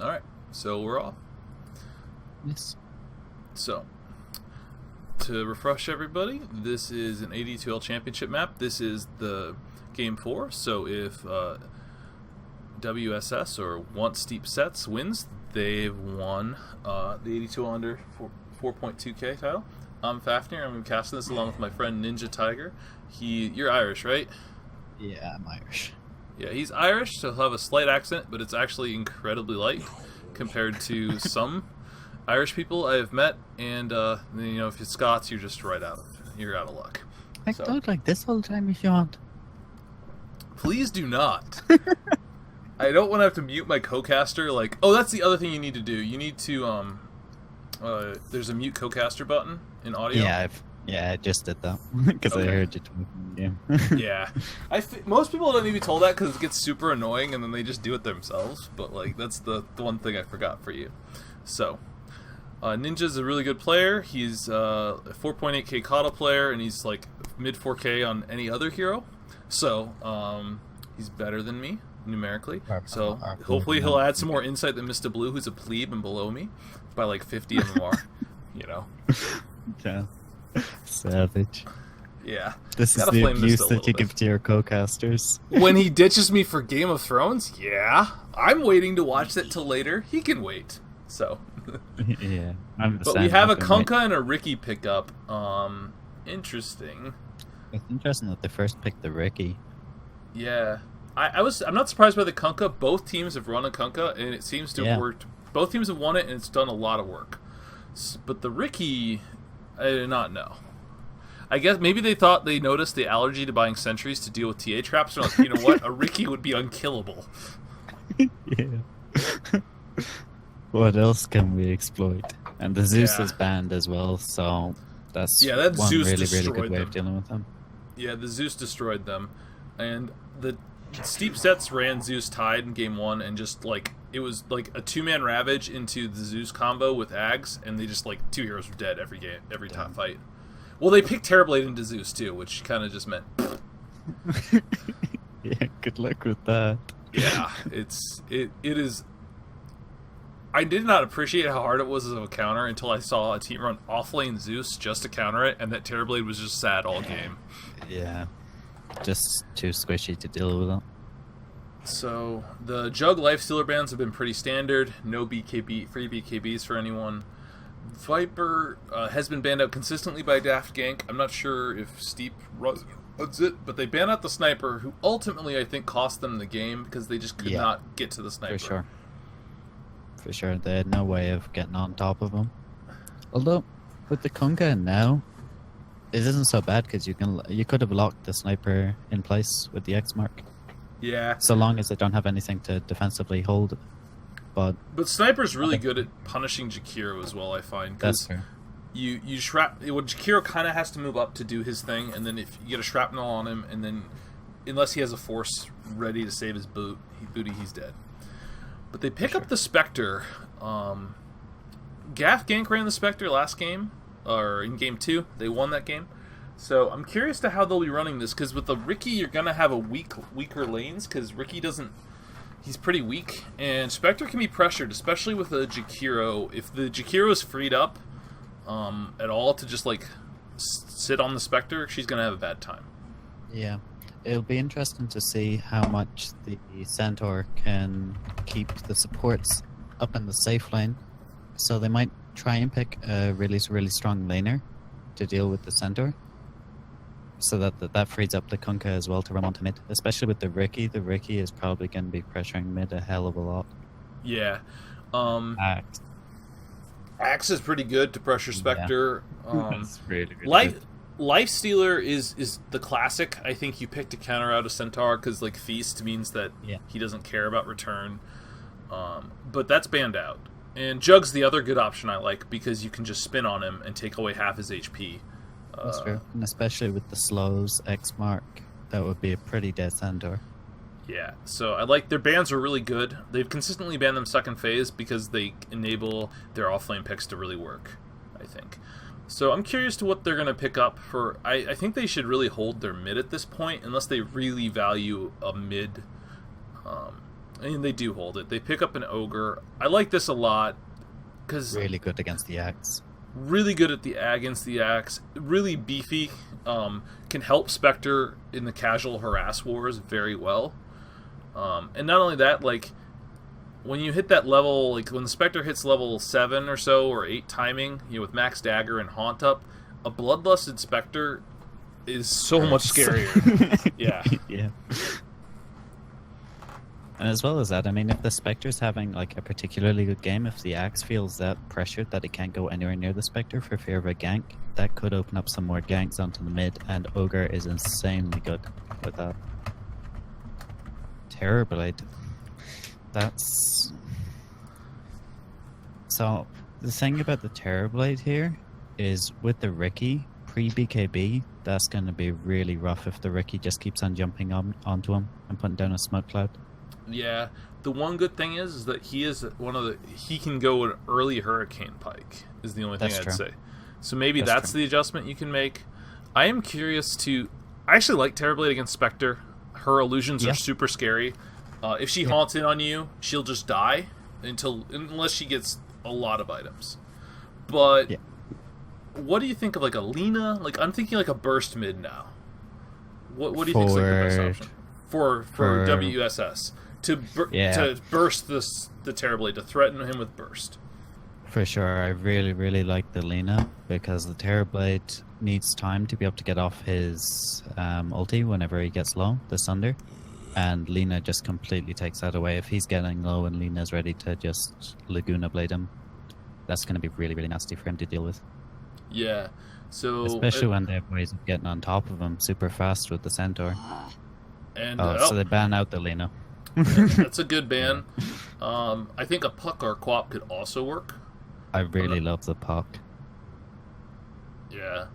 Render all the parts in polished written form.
Alright, so we're off. Yes. So, to refresh everybody, this is an 82L championship map. This is the game 4, so if WSS or Want Steep Sets wins, they've won the 82L under 4.2K title. I'm Fafnir. I'm casting this along with my friend Ninja Tiger. You're Irish, right? Yeah, I'm Irish. Yeah, he's Irish, so he'll have a slight accent, but it's actually incredibly light compared to some Irish people I have met. And if you're Scots, you're just you're out of luck. I can talk like this all the time if you want. Please do not. I don't want to have to mute my co-caster. That's the other thing you need to do. You need to there's a mute co-caster button in audio. I just did that because I heard you talking. Yeah, most people don't need to be told that because it gets super annoying, and then they just do it themselves. But that's the one thing I forgot for you. So, Ninja's a really good player. He's a 4.8K Kata player, and he's mid 4K on any other hero. So, he's better than me numerically. So hopefully he'll add some more insight than Mr. Blue, who's a plebe and below me by 50 MMR. Yeah. Savage. Yeah. This is the abuse that you give to your co-casters. When he ditches me for Game of Thrones, yeah. I'm waiting to watch that till later. He can wait. So. Yeah. But we have a Kunkka and a Ricky pickup. Interesting. It's interesting that they first picked the Ricky. Yeah. I'm not surprised by the Kunkka. Both teams have run a Kunkka, and it seems to have worked. Both teams have won it, and it's done a lot of work. But the Ricky, I did not know. I guess maybe they thought they noticed the allergy to buying sentries to deal with TA traps. And you know what? A Ricky would be unkillable. Yeah. What else can we exploit? And the Zeus is banned as well, so that's that one Zeus really good way them. of dealing with them. Yeah, the Zeus destroyed them. And the Steep Sets ran Zeus tied in game 1, and just it was a 2-man Ravage into the Zeus combo with Ags, and they just 2 heroes were dead every top fight. Well, they picked Terrorblade into Zeus too, which kind of just meant. Yeah, good luck with that. Yeah, it is. I did not appreciate how hard it was as a counter until I saw a team run offlane Zeus just to counter it, and that Terrorblade was just sad all game. Yeah, just too squishy to deal with it. So the Jug Lifestealer bans have been pretty standard. No free BKBs for anyone. Viper has been banned out consistently by Daft Gank. I'm not sure if Steep runs it, but they banned out the Sniper, who ultimately I think cost them the game because they just could not get to the Sniper. For sure, they had no way of getting on top of him. Although, with the Kunkka now, it isn't so bad because you could have locked the Sniper in place with the X mark. Yeah. So long as they don't have anything to defensively hold it. But Sniper's really good at punishing Jakiro as well, I find. That's fair. Jakiro kind of has to move up to do his thing, and then if you get a shrapnel on him, and then unless he has a force ready to save his booty, he's dead. But they pick up the Spectre. Daft Gank ran the Spectre last game, or in game 2. They won that game. So I'm curious to how they'll be running this, because with the Ricky, you're going to have weaker lanes, because Ricky he's pretty weak, and Spectre can be pressured, especially with a Jakiro. If the Jakiro is freed up at all to just sit on the Spectre, she's going to have a bad time. Yeah. It'll be interesting to see how much the Centaur can keep the supports up in the safe lane. So they might try and pick a really strong laner to deal with the Centaur. So that frees up the Kunkka as well to run onto mid. Especially with the Ricky. The Ricky is probably going to be pressuring mid a hell of a lot. Yeah. Axe is pretty good to pressure Spectre. That's really good. Lifestealer is the classic. I think you pick to counter out a Centaur because Feast means that he doesn't care about return. But that's banned out. And Jug's the other good option I like because you can just spin on him and take away half his HP. That's true. And especially with the slows X mark, that would be a pretty dead Centaur. Yeah, so I like their bans are really good. They've consistently banned them second phase because they enable their offlane picks to really work, I think. So I'm curious to what they're going to pick up for... I think they should really hold their mid at this point, unless they really value a mid And they do hold it. They pick up an Ogre. I like this a lot because Really good against the Axe. really good at against the Axe. Really beefy. Can help Spectre in the casual harass wars very well. And not only that, like when you hit that level, like when the Spectre hits level 7 or so or 8 timing, with Max Dagger and Haunt up, a Bloodlusted Spectre is so much scarier. Yeah. Yeah. And as well as that, I mean, if the Spectre's having like a particularly good game, if the Axe feels that pressured that it can't go anywhere near the Spectre for fear of a gank, that could open up some more ganks onto the mid, and Ogre is insanely good with that. Terrorblade. That's... So, the thing about the Terrorblade here is with the Riki, pre-BKB, that's going to be really rough if the Riki just keeps on jumping onto him and putting down a smoke cloud. Yeah, the one good thing is that he can go an early Hurricane Pike is the only thing I'd say. So maybe that's the adjustment you can make. I am curious I actually like Terrorblade against Spectre. Her illusions are super scary. If she haunts in on you, she'll just die unless she gets a lot of items. But what do you think of like a Lina? Like I'm thinking like a burst mid now. What do you think is like the best option for WSS? To burst the Terrorblade, to threaten him with burst. For sure, I really, really like the Lina, because the Terrorblade needs time to be able to get off his ulti whenever he gets low, the Sunder, and Lina just completely takes that away. If he's getting low and Lina's ready to just Laguna Blade him, that's going to be really, really nasty for him to deal with. Yeah, so... Especially when they have ways of getting on top of him super fast with the Centaur. And, so they ban out the Lina. That's a good ban. I think a Puck or Quap could also work. I really love the Puck. Yeah.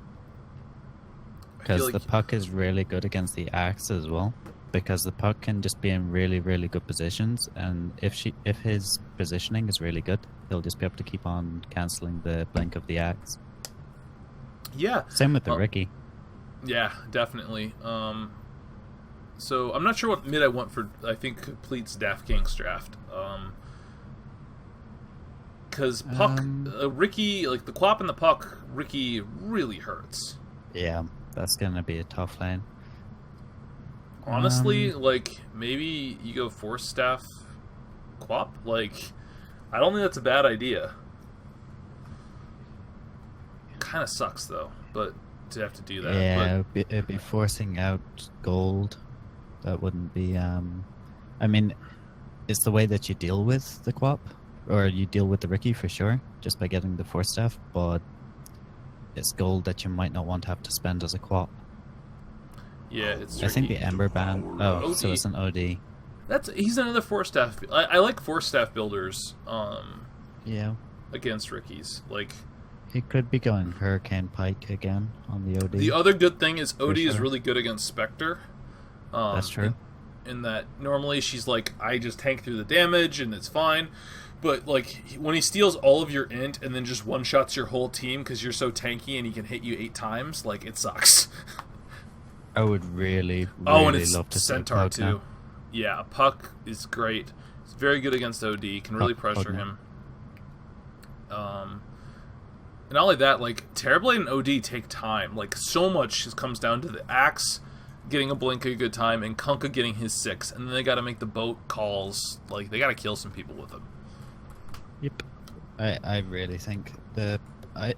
Because the Puck is really good against the Axe as well. Because the Puck can just be in really, really good positions, and if his positioning is really good, he'll just be able to keep on cancelling the blink of the Axe. Yeah. Same with the Riki. Yeah, definitely. So I'm not sure what mid I want for. I think completes Daft Gank's draft. Because Puck, Riki, like the Quap and the Puck, Riki really hurts. Yeah, that's gonna be a tough lane. Honestly, like maybe you go Force Staff, Quap. Like, I don't think that's a bad idea. Kind of sucks though, but to have to do that. Yeah, it'd be forcing out gold. That wouldn't be. I mean, it's the way that you deal with the Quap, or you deal with the Riki for sure, just by getting the Force Staff. But it's gold that you might not want to have to spend as a Quap. Yeah, it's. I think the Ember ban. Oh, so it's an OD. He's another Force Staff. I like Force Staff builders. Yeah. Against Ricky's, like. He could be going Hurricane Pike again on the OD. The other good thing is OD is really good against Spectre. That's true. In that normally she's like, I just tank through the damage and it's fine. But like when he steals all of your int and then just one-shots your whole team because you're so tanky and he can hit you 8 times, like it sucks. I would really and it's love to Centaur see too. Now. Yeah, Puck is great. He's very good against OD. Can really pressure him. And not only that, like Terrorblade and OD take time. Like so much comes down to the Axe getting a blink at a good time and Kunkka getting his 6, and then they got to make the boat calls. Like they got to kill some people with them. Yep. I really think I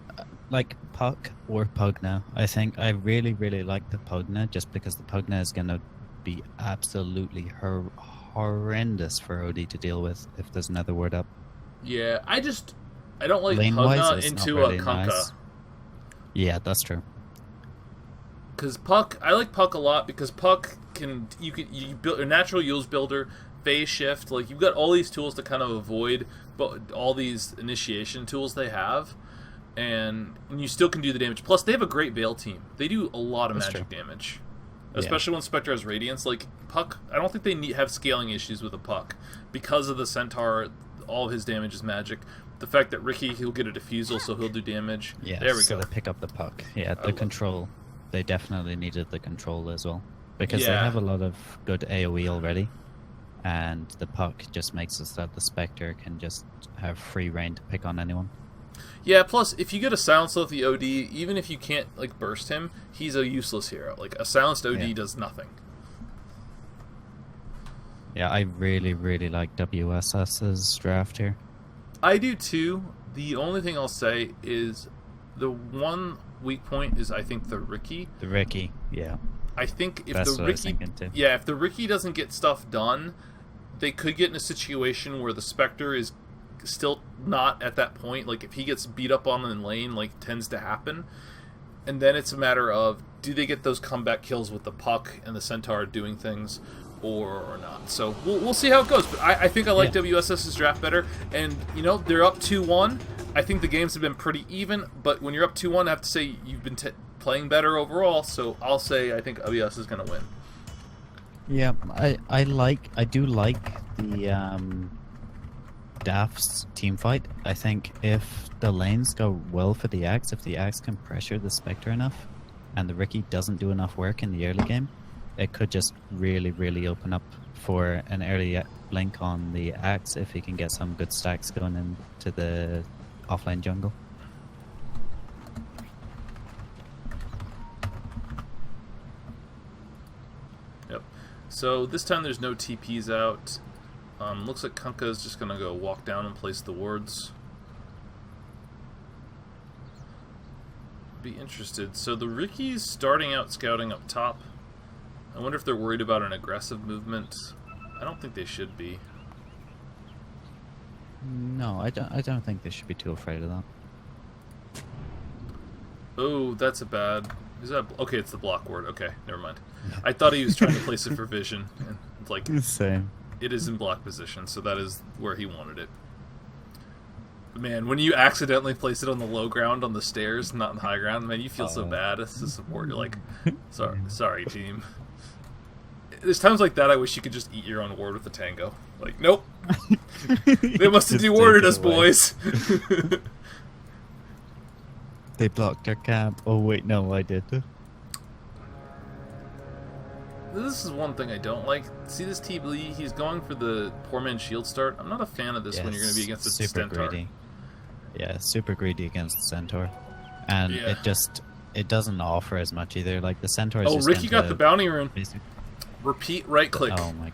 like Puck or Pugna. I think I really like the Pugna just because the Pugna is gonna be absolutely horrendous for OD to deal with if there's another word up. Yeah, I don't like Pugna into a Kunkka. Nice. Yeah, that's true. Because Puck, I like Puck a lot because Puck you build a natural use builder, phase shift, like you've got all these tools to kind of avoid, but all these initiation tools they have, and you still can do the damage. Plus, they have a great Veil team. They do a lot of magic damage, especially when Spectre has Radiance. Like Puck, I don't think they have scaling issues with a Puck because of the Centaur. All of his damage is magic. The fact that Riki, he'll get a diffusal, so he'll do damage. Yeah, there we so go. They pick up the Puck. Yeah, the control. They definitely needed the control as well because they have a lot of good AoE already. and the puck just makes it so that the Spectre can just have free reign to pick on anyone. Yeah, plus, if you get a silenced with the OD, even if you can't, like, burst him, he's a useless hero. Like, a silenced OD does nothing. Yeah, I really, really like WSS's draft here. I do, too. The only thing I'll say is the one weak point is, I think, the Ricky. The Ricky, yeah. I think if That's the what I was Ricky... thinking too. Yeah, if the Ricky doesn't get stuff done, they could get in a situation where the Spectre is still not at that point. Like, if he gets beat up on in lane, like tends to happen, and then it's a matter of, do they get those comeback kills with the puck and the Centaur doing things, or not? So we'll see how it goes. But I think I like WSS's draft better, and you know, they're up 2-1. I think the games have been pretty even, but when you're up 2-1, I have to say you've been playing better overall. So I'll say I think WS is going to win. Yeah, I do like the Daft's team fight. I think if the lanes go well for the Axe, if the Axe can pressure the Spectre enough, and the Ricky doesn't do enough work in the early game, it could just really, really open up for an early blink on the Axe if he can get some good stacks going into the offlane jungle. Yep. So this time there's no TPs out. Looks like Kunkka is just going to go walk down and place the wards. Be interested. So the Ricky's starting out scouting up top. I wonder if they're worried about an aggressive movement. I don't think they should be. No, I don't think they should be too afraid of that. Oh, that's a bad... Is that... Okay, it's the block ward. Okay, never mind. I thought he was trying to place it for vision. And, like, Same. it is in block position, so that is where he wanted it. Man, when you accidentally place it on the low ground on the stairs, not in the high ground, man, you feel so bad as a support. You're like, sorry, team. There's times like that I wish you could just eat your own ward with a tango. Like, nope. They must have dewarded us, boys. They blocked our camp. Oh, wait, no, I did. This is one thing I don't like. See this TB? He's going for the poor man's shield start. I'm not a fan of this when you're going to be against a super Centaur. greedy. Yeah, super greedy against the Centaur. And it doesn't offer as much either. Like, the Centaur is just Ricky got the bounty rune. Repeat right click. Oh my god.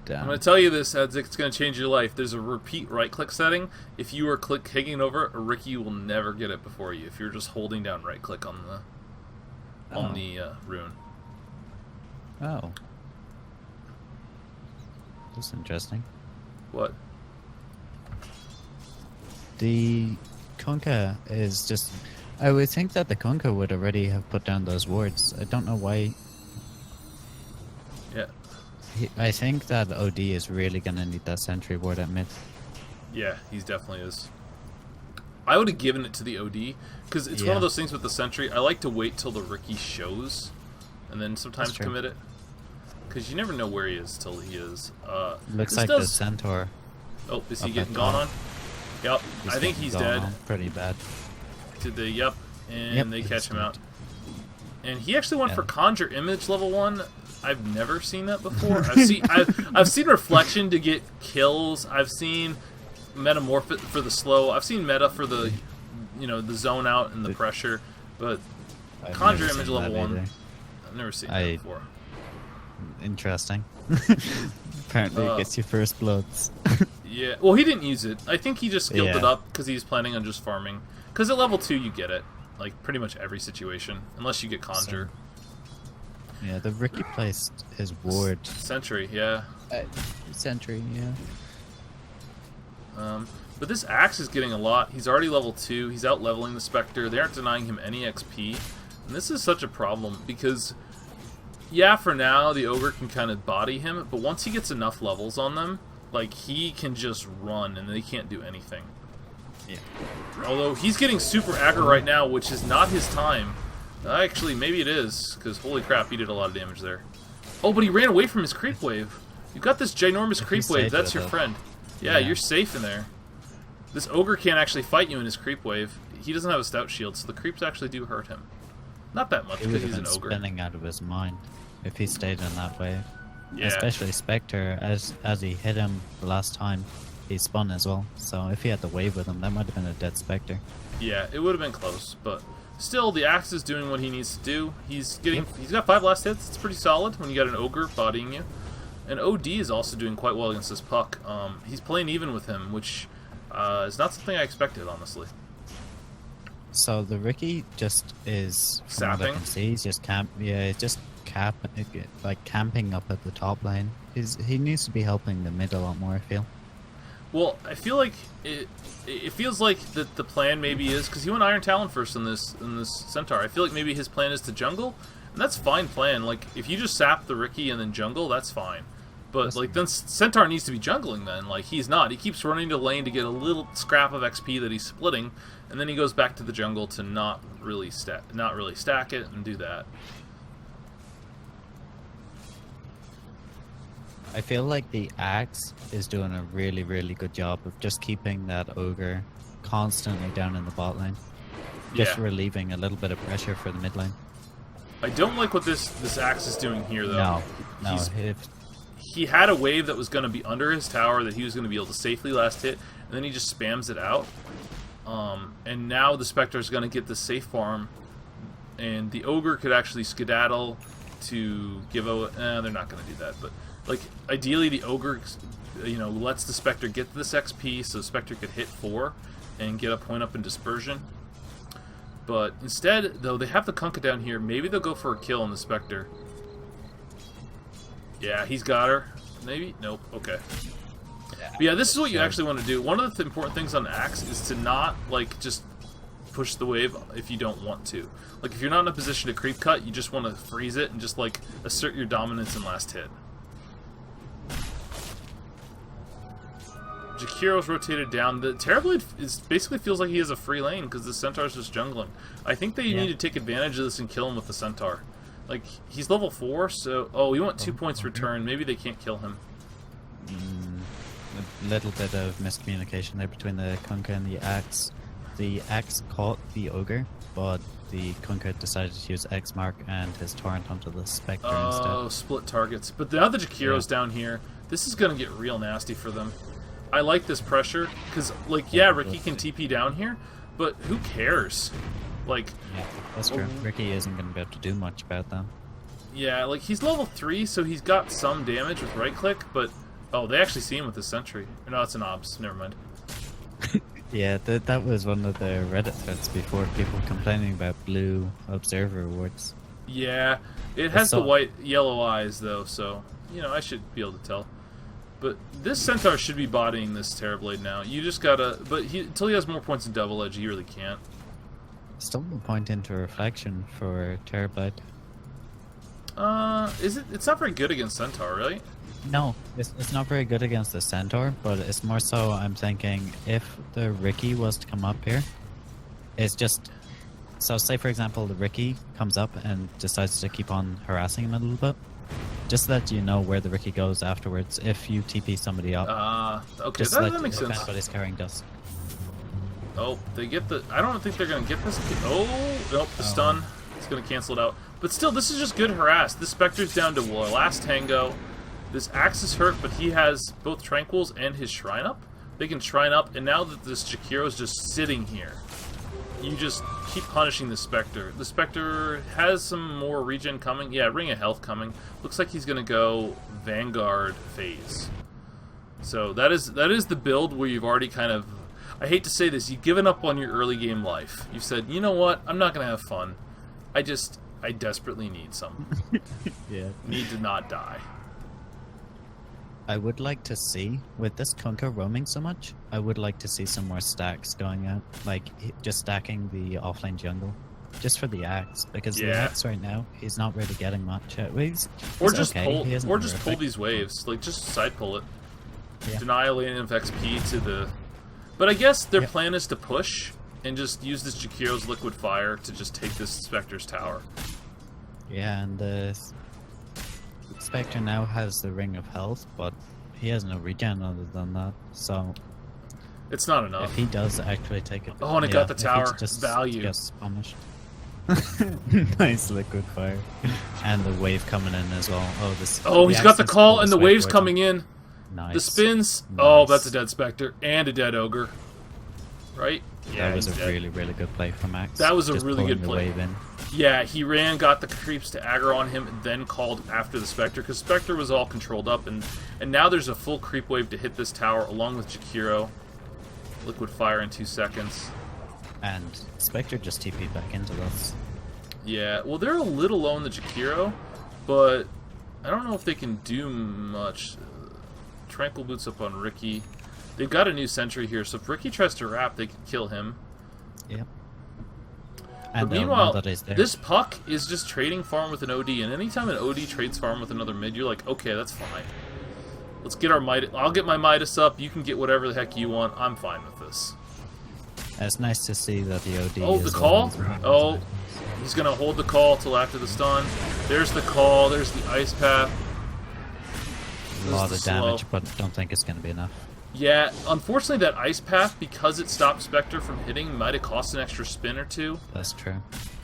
Damn. I'm going to tell you this, Adzik, it's going to change your life. There's a repeat right click setting. If you are clicking over, a Ricky will never get it before you if you're just holding down right click on the rune. Oh. That's interesting. What? The Kunkka is just... I would think that the Kunkka would already have put down those wards. I don't know why... Yeah. I think that OD is really going to need that sentry ward at mid. Yeah, he definitely is. I would have given it to the OD, because it's one of those things with the sentry. I like to wait till the Ricky shows, and then sometimes commit it. Because you never know where he is till he is. Looks like the Centaur. Oh, is he getting gone on? Yep, I think he's dead. Pretty bad. Did they? Yep, and they catch him out. And he actually went for Conjure Image level 1. I've never seen that before. I've seen Reflection to get kills. I've seen Metamorph for the slow. I've seen Meta for the, the zone out and the pressure. But Conjure Image level 1, I've never seen that before. Interesting. Apparently it gets your first bloods. Yeah, well, he didn't use it. I think he just skilled it up because he's planning on just farming. Because at level 2 you get it, like pretty much every situation, unless you get Conjure. Yeah, the Ricky placed his ward. Sentry, yeah. Sentry, yeah. But this Axe is getting a lot. He's already level 2. He's out leveling the Spectre. They aren't denying him any XP. And this is such a problem because, yeah, for now the Ogre can kind of body him, but once he gets enough levels on them, like, he can just run and they can't do anything. Yeah. Although he's getting super aggro right now, which is not his time. Actually, maybe it is, because holy crap, he did a lot of damage there. Oh, but he ran away from his creep wave. You've got this ginormous creep wave. That's your friend. Yeah, you're safe in there. This Ogre can't actually fight you in his creep wave. He doesn't have a stout shield, so the creeps actually do hurt him. Not that much, because he's an Ogre. He would have been spinning out of his mind if he stayed in that wave. Yeah. Especially Spectre, as he hit him the last time, he spun as well. So if he had the wave with him, that might have been a dead Spectre. Yeah, it would have been close, but still, the Axe is doing what he needs to do. He's got 5 last hits. It's pretty solid when you got an Ogre bodying you. And OD is also doing quite well against this puck. He's playing even with him, which is not something I expected, honestly. So the Ricky just is, from what I Sapping? can see, he's just camping up at the top lane. He needs to be helping the mid a lot more, I feel. Well, I feel like it feels like that the plan maybe is, because he went Iron Talon first in this Centaur. I feel like maybe his plan is to jungle, and that's fine plan. Like, if you just sap the Ricky and then jungle, that's fine. But, like, then Centaur needs to be jungling then. Like, he's not. He keeps running to lane to get a little scrap of XP that he's splitting, and then he goes back to the jungle to not really stack it and do that. I feel like the Axe is doing a really, really good job of just keeping that Ogre constantly down in the bot lane. Just Yeah. relieving a little bit of pressure for the mid lane. I don't like what this Axe is doing here, though. No. He had a wave that was going to be under his tower that he was going to be able to safely last hit, and then he just spams it out. And now the Spectre is going to get the safe farm, and the Ogre could actually skedaddle to give a... they're not going to do that, but like ideally the Ogre, lets the Spectre get this XP so Spectre could hit 4 and get a point up in dispersion. But instead, though, they have the Kunkka down here. Maybe they'll go for a kill on the Spectre. Yeah, he's got her. Maybe? Nope. Okay. But yeah, this is what you actually want to do. One of the important things on Axe is to not, like, just push the wave if you don't want to. Like, if you're not in a position to creep cut, you just want to freeze it and just, like, assert your dominance in last hit. Jakiro's rotated down. The Terrorblade basically feels like he has a free lane because the Centaur's just jungling. I think they need to take advantage of this and kill him with the Centaur. Like, he's level 4, so... Oh, we want 2 points return. Maybe they can't kill him. A little bit of miscommunication there between the Kunkka and the Axe. The Axe caught the Ogre, but the Kunkka decided to use X Mark and his Torrent onto the Spectre instead. Oh, split targets. But now the Jakiro's down here. This is going to get real nasty for them. I like this pressure, because, like, yeah, Ricky can TP down here, but who cares? Like... Yeah, that's true. Ricky isn't going to be able to do much about that. Yeah, like, he's level 3, so he's got some damage with right-click, but... Oh, they actually see him with the sentry. No, it's an obs. Never mind. Yeah, that was one of the Reddit threads before, people complaining about blue observer awards. Yeah, it has the yellow eyes, though, so, I should be able to tell. But this Centaur should be bodying this Terrorblade now. You just gotta... But until he has more points in Double Edge, he really can't. Still no point into reflection for Terrorblade. Is it? It's not very good against Centaur, right? No, it's not very good against the Centaur, but it's more so I'm thinking if the Ricky was to come up here, it's just... So say for example the Ricky comes up and decides to keep on harassing him a little bit. Just so that you know where the Ricky goes afterwards if you TP somebody up. Okay, just that makes sense. If anybody's carrying dust. Oh, they get the... I don't think they're going to get this. Oh, nope, the stun. It's going to cancel it out. But still, this is just good harass. This Spectre's down to last tango. This Axe is hurt, but he has both Tranquils and his Shrine up. They can Shrine up, and now that this Jakiro's just sitting here, you just keep punishing the Spectre. The Spectre has some more regen coming. Yeah, Ring of Health coming. Looks like he's going to go Vanguard phase. So that is the build where you've already kind of... I hate to say this, you've given up on your early game life. You've said, you know what, I'm not going to have fun. I desperately need some. Yeah. Need to not die. I would like to see, with this Kunkka roaming so much, I would like to see some more stacks going out. Like, just stacking the offlane jungle. Just for the Axe, because the Axe right now, he's not really getting much. Or just pull these waves. Like, just side pull it. Yeah. Deny a lane of XP to the... But I guess their plan is to push and just use this Jakiro's Liquid Fire to just take this Spectre's tower. Yeah, and the Spectre now has the Ring of Health, but he has no regen other than that, so... It's not enough. If he does actually take it... Oh, and it got the tower. Just value. Gets punished. Nice liquid fire. And the wave coming in as well. Oh, this. Oh, he's got the call and the wave's coming in. Nice. The spins. Nice. Oh, that's a dead Spectre and a dead Ogre. Right? Yeah, That was he's a dead. really, really good play from Max. That was a Just really pulling good the play. wave in. Yeah, he ran, got the creeps to aggro on him, and then called after the Spectre, because Spectre was all controlled up, and now there's a full creep wave to hit this tower, along with Jakiro. Liquid fire in 2 seconds. And Spectre just TP'd back into us. Yeah, well, they're a little low in the Jakiro, but I don't know if they can do much. Tranquil boots up on Ricky. They've got a new sentry here, so if Ricky tries to wrap, they can kill him. Yep. But And meanwhile, that is there. this Puck is just trading farm with an OD, and anytime an OD trades farm with another mid, you're like, okay, that's fine. Let's get our Midas. I'll get my Midas up, you can get whatever the heck you want. I'm fine with this. It's nice to see that the OD Oh, is the call? always- Oh, he's going to hold the call till after the stun. There's the call, there's the ice path. A lot of This is slow. damage, but don't think it's going to be enough. Yeah, unfortunately that ice path, because it stopped Spectre from hitting, might have cost an extra spin or two. That's true.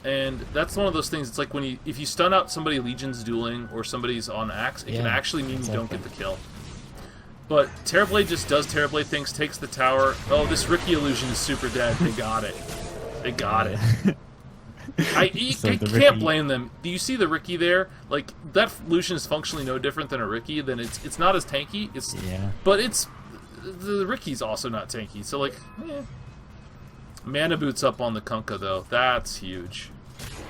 And that's one of those things, it's like when if you stun out somebody Legion's dueling or somebody's on Axe, it can Yeah, actually mean you don't exactly. get the kill. But Terrorblade just does Terrorblade things, takes the tower. Oh, this Ricky illusion is super dead. They got it. They got it. I So I the can't Ricky- blame them. Do you see the Ricky there? Like, that illusion is functionally no different than a Ricky. Then it's not as tanky. It's Yeah. But it's... The Ricky's also not tanky, so like, Mana boots up on the Kunkka, though. That's huge.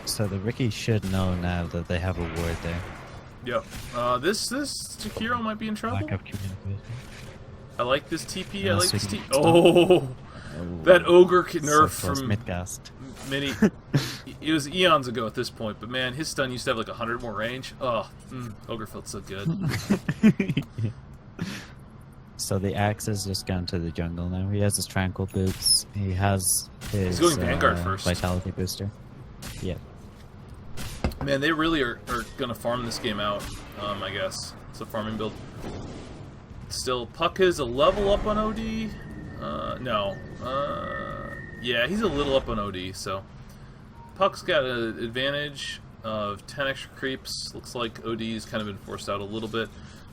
So the Ricky should know now that they have a ward there. Yep. This Jakiro might be in trouble. Lack of communication. I like this TP. I Yeah, like this sweet. TP. Oh! That Ogre nerf So from Midgast. Mini. It was eons ago at this point, but man, his stun used to have like 100 more range. Oh, Ogre felt so good. So the axe is just gone to the jungle now. He has his tranquil boots. He has his He's going Vanguard first. vitality booster. Yep. Man, they really are going to farm this game out, I guess. It's a farming build. Still, Puck is a level up on OD. No. Yeah, he's a little up on OD, so... Puck's got an advantage of 10 extra creeps. Looks like OD's kind of been forced out a little bit.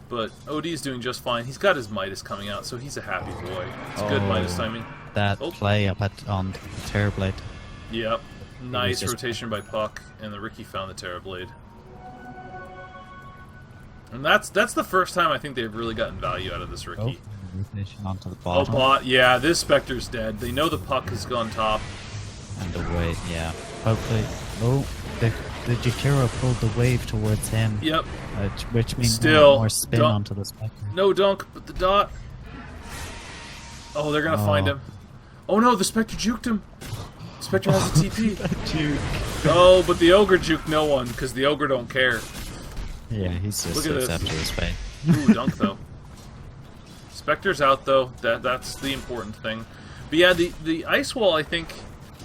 But OD's doing just fine. He's got his Midas coming out, so he's a happy boy. It's good Midas timing. That Oh. play up on Terrorblade. Yep. Nice just- rotation by Puck, and the Ricky found the Terrorblade. And that's the first time I think they've really gotten value out of this Oh, Ricky. rotation onto the Oh, bottom. bot. Yeah, this Spectre's dead. They know the Puck has gone top. And the wave, yeah. Hopefully. Oh, the Jakiro pulled the wave towards him. Yep. Which means Still, more spin don't- onto the Spectre. No dunk, but the dot. Oh, they're gonna find Oh. him. Oh no, the Spectre juked him. Spectre has a TP. Juke. Oh, but the Ogre juked no one, because the Ogre don't care. Yeah, he's just Look at this. after his fate. Ooh, dunk though. Spectre's out though. That's the important thing. But yeah, the ice wall, I think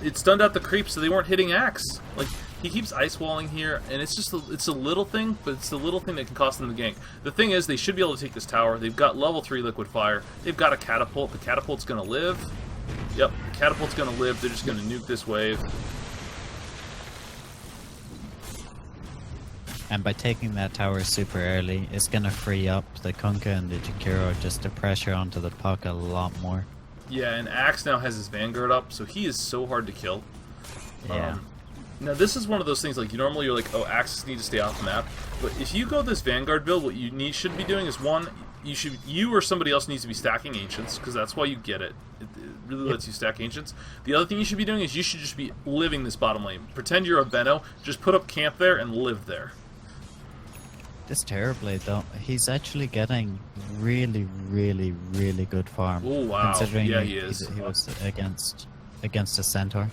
it stunned out the creeps, so they weren't hitting Axe. Like, he keeps ice walling here, and it's just it's a little thing, but it's the little thing that can cost them the gank. The thing is, they should be able to take this tower. They've got level 3 liquid fire. They've got a catapult. The catapult's gonna live. Yep, the catapult's gonna live. They're just gonna nuke this wave. And by taking that tower super early, it's gonna free up the Kunkka and the Jakiro just to pressure onto the Puck a lot more. Yeah, and Axe now has his Vanguard up, so he is so hard to kill. Yeah. Now this is one of those things, like, normally you're like, oh, Axes need to stay off the map, but if you go this Vanguard build, what you should be doing is, one, you or somebody else needs to be stacking Ancients, because that's why you get it. It really lets you stack Ancients. The other thing you should be doing is you should just be living this bottom lane. Pretend you're a Benno, just put up camp there and live there. This Terrorblade though, he's actually getting really, really, really good farm. Oh, wow. Considering Yeah, he is. he was against a Centaur.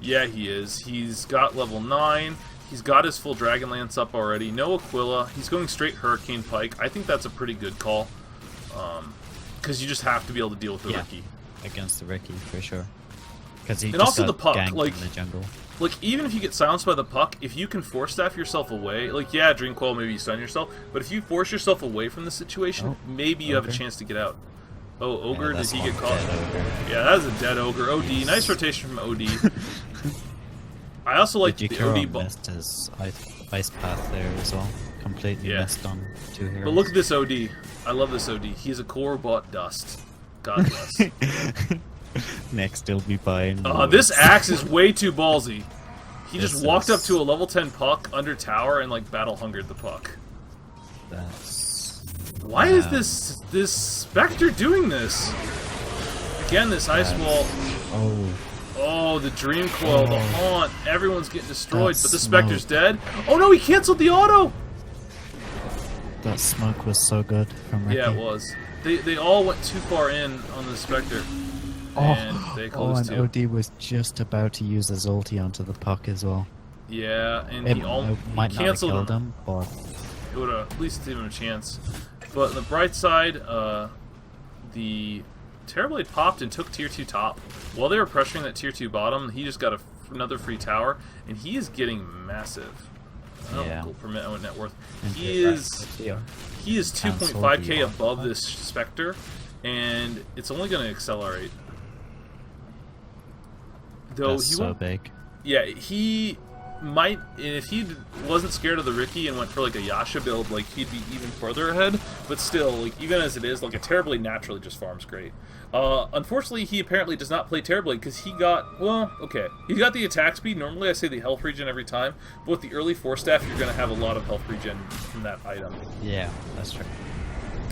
Yeah, he is. He's got level 9. He's got his full Dragon Lance up already. No Aquila. He's going straight Hurricane Pike. I think that's a pretty good call. Because you just have to be able to deal with the Ricky. Against the Ricky, for sure. Because he And just also got the Puck, ganked like- in the jungle. Like, even if you get silenced by the Puck, if you can force staff yourself away, like, yeah, Dream Coil, maybe you stun yourself, but if you force yourself away from the situation, Oh, maybe you have a Ogre. chance to get out. Oh, Ogre, did that's he one get caught? dead Ogre. Yeah, that was a dead Ogre. OD, nice rotation from OD. I also like the Jikiro OD. missed his ice path there as well. Completely missed on 2 heroes. But look at this OD. I love this OD. He's a core bot dust. God bless. Next, he'll be buying. This axe is way too ballsy. He This just walked up is- to a level 10 puck under tower and like battle hungered the puck. That's. Why is this Spectre doing this? Again, this ice wall. Oh, Oh, the Dream Coil, the Haunt. Everyone's getting destroyed, That but the smoke. Spectre's dead. Oh no, he canceled the auto! that smoke was so good from Ricky. Yeah, it was. They all went too far in on the Spectre. And they Oh, closed and too. OD was just about to use his ulti onto the puck as well. Yeah, and It he almost might not have canceled killed him, but It would have at least given him a chance. But on the bright side, the Terrorblade popped and took tier 2 top. While they were pressuring that tier 2 bottom, he just got another free tower, and he is getting massive. Yeah. Gold per minute net worth. and He right, is yeah. 2.5k Cancel the above this Spectre, and it's only going to accelerate. Though That's he so won't. big. Yeah, he might, if he wasn't scared of the Ricky and went for like a Yasha build, like he'd be even further ahead. But still, like even as it is, like a Terrorblade naturally just farms great. Unfortunately, he apparently does not play Terrorblade because he got, well, okay, he got the attack speed. Normally I say the health regen every time, but with the early 4 staff, you're going to have a lot of health regen from that item. Yeah, that's true.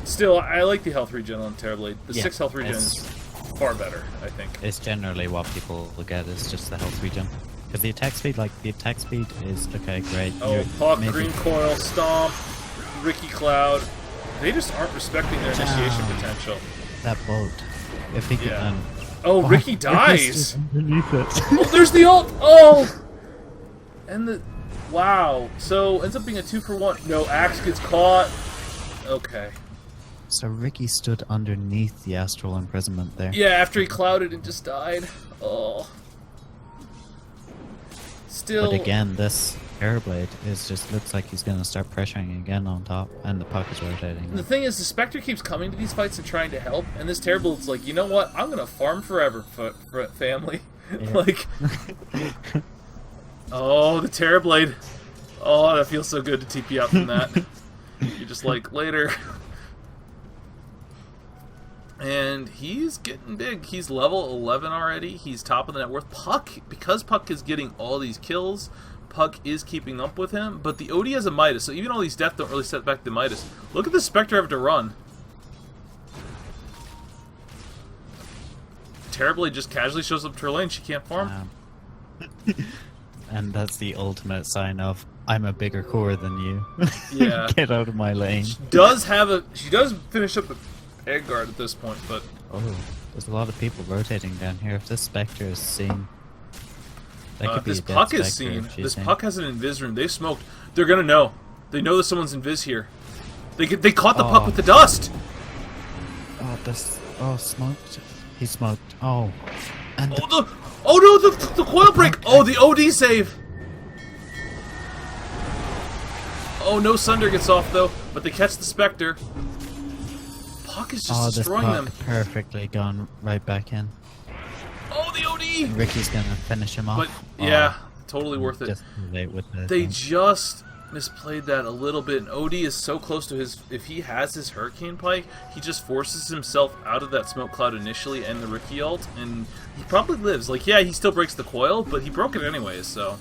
Still, I like the health regen on Terrorblade. The Yeah, 6 health regen it's- is far better, I think. It's generally what people look at is just the health regen. Because the attack speed is okay, great. Oh, You- Puck, maybe- Green Coil, Stomp, Ricky Cloud. They just aren't respecting their initiation Down. potential. That boat. If he Yeah. can. Oh, Ricky Ricky's dies! underneath it. Oh, there's the ult! Oh! And the... Wow. So, ends up being a 2-for-1. No, Axe gets caught. Okay. So Ricky stood underneath the astral imprisonment there. Yeah, after he clouded and just died. Oh. Still... But again, this Airblade is just looks like he's gonna start pressuring again on top, and the puck is rotating. The thing is, the Spectre keeps coming to these fights and trying to help, and this Terrorblade's like, you know what? I'm gonna farm forever, family. Yeah. Like... Oh, the Terrorblade. Oh, that feels so good to TP out from that. You're just like, later. And he's getting big. He's level 11 already. He's top of the net worth. Puck, because Puck is getting all these kills, Puck is keeping up with him. But the OD has a Midas, so even all these deaths don't really set back the Midas. Look at the Spectre having to run. Terrorblade just casually shows up to her lane. She can't farm. And that's the ultimate sign of I'm a bigger core than you. Yeah. Get out of my lane. She does finish up the egg guard at this point, but Oh, there's a lot of people rotating down here. If this Spectre is seen, that could be this a dead Puck is Spectre seen. if she's This seen. Puck has an invis room. They smoked. They're gonna know. They know that someone's invis here. They caught the Puck Oh. with the dust. Oh, smoked. He smoked. Oh, and Oh no, the coil break. Oh, the OD save. Oh, no Sunder gets off though, but they catch the Spectre. Puck is just this destroying Puck them. perfectly gone right back in. Oh, the OD. Ricky's gonna finish him off. But yeah, totally worth it. Just too late with the They thing. just misplayed that a little bit. And OD is so close to his... If he has his Hurricane Pike, he just forces himself out of that smoke cloud initially and the Ricky ult, and he probably lives. Like, yeah, he still breaks the coil, but he broke it anyways, so...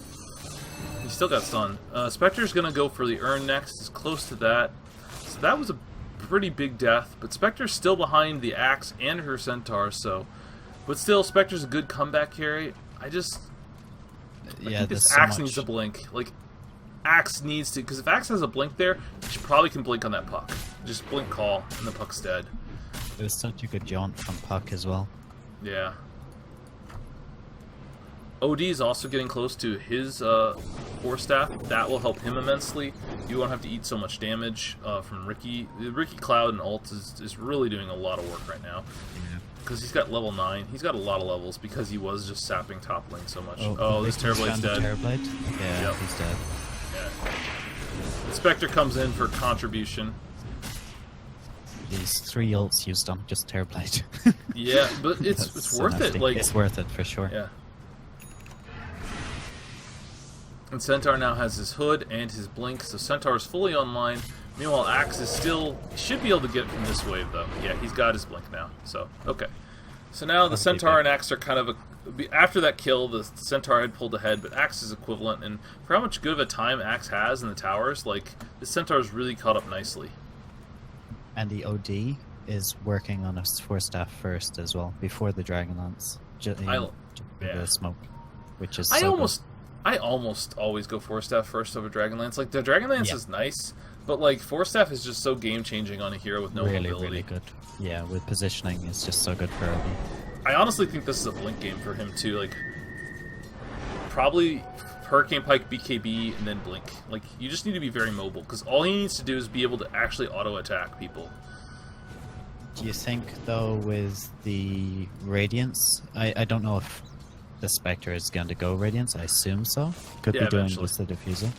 He still got stunned. Spectre's gonna go for the Urn next. He's close to that. So that was a pretty big death, but Spectre's still behind the Axe and her Centaur, so... But still, Spectre's a good comeback carry. I think Yeah, this there's so Axe much. needs to blink. Like, Axe needs to, because if Axe has a blink there, she probably can blink on that Puck. Just blink call, and the Puck's dead. It was such a good jaunt from Puck as well. Yeah. OD is also getting close to his 4 staff. That will help him immensely. You won't have to eat so much damage from Ricky. The Ricky Cloud and ult is really doing a lot of work right now. Yeah. Because he's got level 9. He's got a lot of levels because he was just sapping top lane so much. Oh, Oh, this Terrorblade's dead. Terrorblade? Yeah, Yep. he's dead. Yeah. The Spectre comes in for contribution. These 3 ults used on just Terrorblade. Yeah, but That's it's so worth nasty. it. Like, it's worth it for sure. yeah. And Centaur now has his hood and his blink, so Centaur is fully online. Meanwhile, Axe is still... should be able to get from this wave, though. Yeah, he's got his blink now, so, okay. So now the Centaur and Axe are kind of... after that kill, the Centaur had pulled ahead, but Axe is equivalent, and for how much good of a time Axe has in the towers, like, the Centaur's really caught up nicely. And the OD is working on a 4-staff first as well, before the Dragonlance. The smoke, which is I almost always go 4-staff first over Dragonlance. Like, the Dragonlance is nice, but, like, 4-staff is just so game-changing on a hero with no mobility. Really good. Yeah, with positioning, it's just so good for OD. I honestly think this is a blink game for him, too. Like, probably Hurricane Pike, BKB, and then blink. Like, you just need to be very mobile, because all he needs to do is be able to actually auto-attack people. Do you think, though, with the Radiance, I don't know if the Spectre is going to go Radiance, I assume so. Could be doing eventually. with the Diffusal.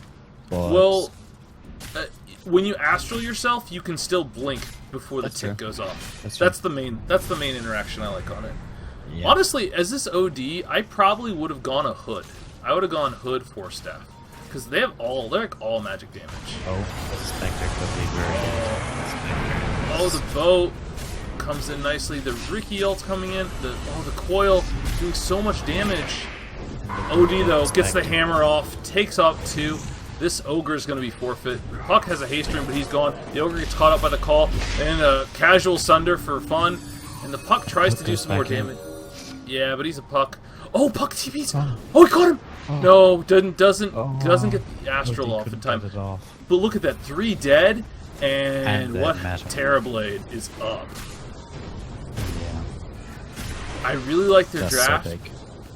But... well, when you astral yourself, you can still blink before the tick goes off. That's the main interaction I like on it. Yeah. Honestly, as this OD, I probably would have gone a hood. I would have gone hood 4-staff. Because they're like all magic damage. Oh, the Spectre could be very good. Oh, the boat comes in nicely. The Ricky ult's coming in. The coil doing so much damage. OD though gets the hammer off, takes up 2. This ogre is going to be forfeit. Puck has a haste ring, but he's gone. The ogre gets caught up by the call, and a casual sunder for fun. And the Puck tries to do some more damage. Yeah, but he's a Puck. Oh, Puck TP's. Oh, he caught him. No, doesn't get the astral off in time. But look at that, 3 dead, and what Terrorblade is up. I really like their draft,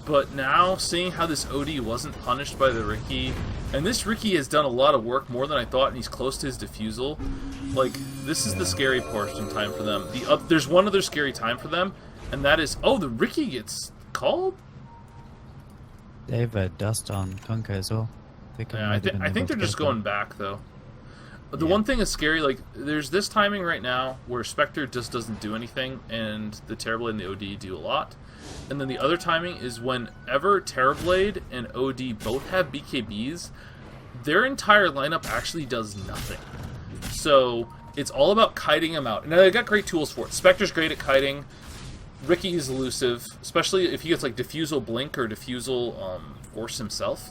but now seeing how this OD wasn't punished by the Ricky, and this Ricky has done a lot of work, more than I thought, and he's close to his Diffusal. Like, this is the scary portion time for them. There's one other scary time for them, and that is, oh, the Ricky gets called? They have dust on Kunkka as well. I think they're just going back, though. The one thing is scary, like, there's this timing right now where Spectre just doesn't do anything, and the Terrorblade and the OD do a lot. And then the other timing is whenever Terrorblade and OD both have BKBs, their entire lineup actually does nothing. So, it's all about kiting them out. Now, they've got great tools for it. Spectre's great at kiting. Ricky is elusive, especially if he gets, like, Diffusal Blink or Diffusal Force himself.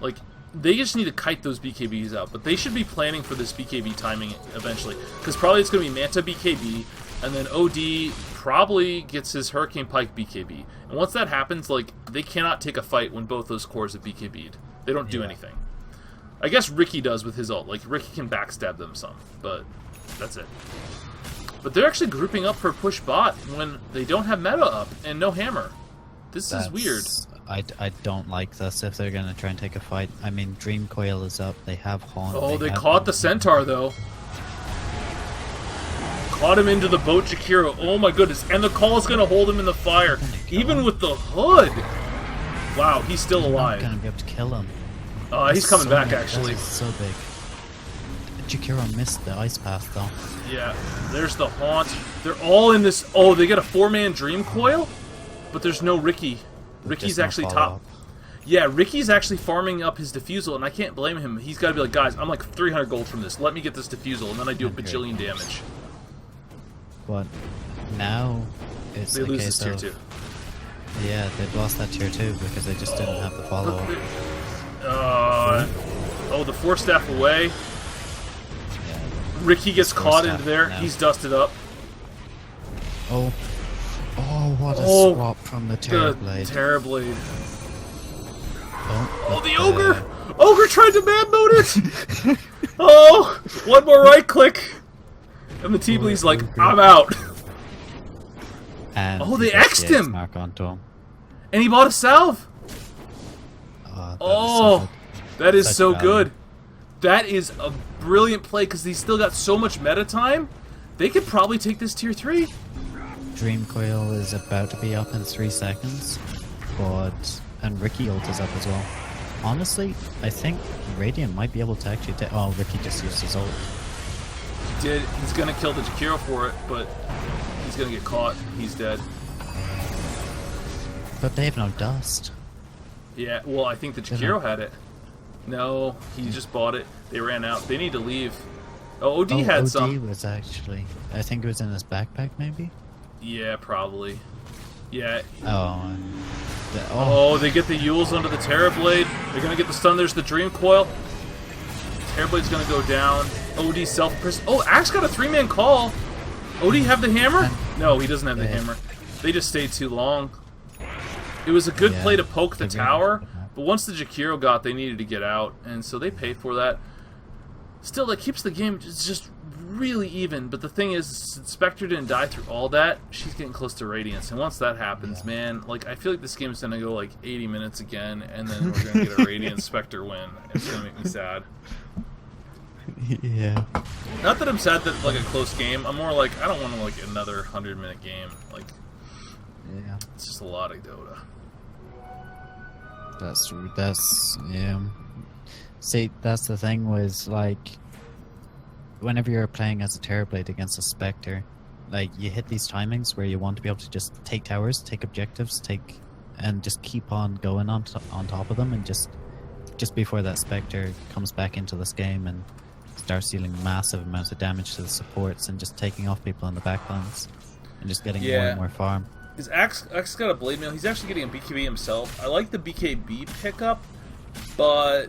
Like, they just need to kite those BKBs out, but they should be planning for this BKB timing eventually, because probably it's going to be Manta BKB, and then OD probably gets his Hurricane Pike BKB. And once that happens, like, they cannot take a fight when both those cores have BKB'd. They don't do anything. I guess Ricky does with his ult. Like, Ricky can backstab them some, but that's it. But they're actually grouping up for push bot when they don't have meta up and no hammer. This is weird. I don't like this if they're going to try and take a fight. I mean, Dream Coil is up. They have Haunt. Oh, they caught the Centaur, though. Caught him into the boat, Jakiro. Oh, my goodness. And the call is going to hold him in the fire. Even with the hood. Wow, he's still alive. They're not going to be able to kill him. He's coming back, actually. So big. Jakiro missed the ice path, though. Yeah, there's the Haunt. They're all in this... oh, they get a 4-man Dream Coil? But there's no Ricky. Ricky's actually top. Yeah, Ricky's actually farming up his Diffusal, and I can't blame him. He's got to be like, guys, I'm like 300 gold from this. Let me get this Diffusal, and then I do a bajillion damage. But now it's they lose this tier 2. Yeah, they've lost that tier 2 because they just didn't have the follow-up. Oh, the 4-staff away. Yeah. Ricky gets caught into there. Now. He's dusted up. Oh, what a swap from the Terrorblade. The Terrorblade. Oh, the Ogre! Ogre tried to man mode it! Oh, one more right click. And the T-Bleed's like, I'm out. And they X'd him! Mark onto him. And he bought a salve! That is so good. That is a brilliant play, because he's still got so much meta time. They could probably take this tier 3. Dream Coil is about to be up in 3 seconds, and Ricky ult is up as well. Honestly, I think Radiant might be able to actually take... oh, Ricky just used his ult. He did. He's going to kill the Jakiro for it, but he's going to get caught. He's dead. But they have no dust. Yeah, well, I think the Jakiro had it. No, he just bought it. They ran out. They need to leave. Oh, OD Oh, had OD some. was actually, I think it was in his backpack, maybe. Yeah, probably. Yeah. Oh, and Oh, they get the Yules under the Terrorblade. They're gonna get the stun. There's the Dream Coil. Terrorblade's gonna go down. OD self-prison. Oh, Axe got a 3-man call. OD have the hammer? No, he doesn't have the hammer. They just stayed too long. It was a good play to poke the tower, but once the Jakiro got, they needed to get out, and so they pay for that. Still, that keeps the game just really even, but the thing is, since Spectre didn't die through all that, she's getting close to Radiance, and once that happens, man, like, I feel like this game's gonna go like 80 minutes again, and then we're gonna get a Radiance Spectre win. It's gonna make me sad. Yeah. Not that I'm sad that like a close game. I'm more like I don't want to like another 100-minute game. Like, Yeah. it's just a lot of Dota. That's yeah. See, that's the thing with like, whenever you're playing as a Terrorblade against a Spectre, like you hit these timings where you want to be able to just take towers, take objectives, and just keep on going on top of them, and just before that Spectre comes back into this game and starts dealing massive amounts of damage to the supports and just taking off people in the backlines and just getting more and more farm. Is Axe got a blade mail? He's actually getting a BKB himself. I like the BKB pickup, but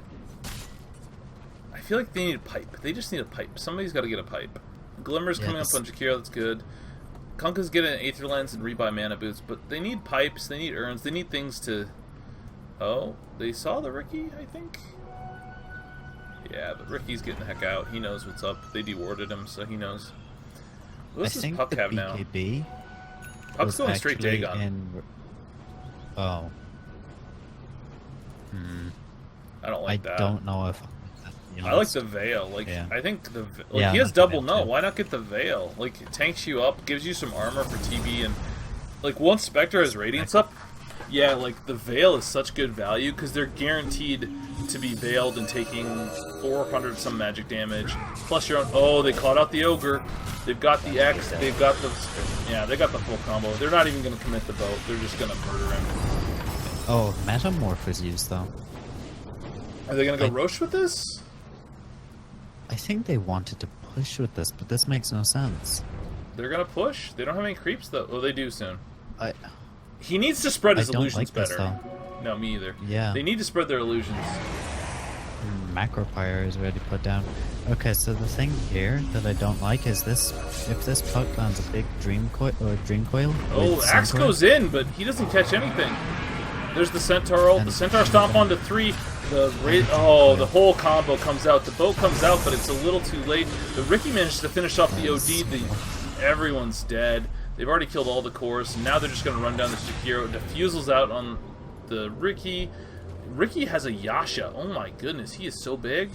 I feel like they need a pipe. They just need a pipe. Somebody's got to get a pipe. Glimmer's coming up on Jakiro, that's good. Kunkka's getting an Aether Lens and rebuy mana boots, but they need pipes, they need urns, they need things to... Oh, they saw the Riki, I think? Yeah, but Ricky's getting the heck out. He knows what's up. They dewarded him, so he knows. What does this Puck have now? Puck's going straight Dagon. Oh. I don't like that. I don't know if... I like the Veil. Like, I think the... Like, he has double no. Why not get the Veil? Like, it tanks you up, gives you some armor for TB, and... Like, once Spectre has Radiance up... Yeah, like, the Veil is such good value, because they're guaranteed to be veiled and taking 400 some magic damage. Plus your own... Oh, they caught out the Ogre. They've got the X. They've got the... Yeah, they got the full combo. They're not even going to commit the boat. They're just going to murder him. Oh, Metamorph is used, though. Are they going to go Roche with this? I think they wanted to push with this, but this makes no sense. They're going to push? They don't have any creeps, though. Oh, they do soon. He needs to spread his illusions better. No, me either. Yeah. They need to spread their illusions. Macropyre is already put down. Okay, so the thing here that I don't like is this: if this puck lands a big Dream Coil. Oh, Axe goes in, but he doesn't catch anything. There's the Centaur ult. The Centaur stomp onto 3. The whole combo comes out. The boat comes out, but it's a little too late. The Riki manages to finish off the OD. Everyone's dead. They've already killed all the cores, and now they're just going to run down the Jakiro. Diffusel's out on the Riki. Riki has a Yasha. Oh my goodness, he is so big.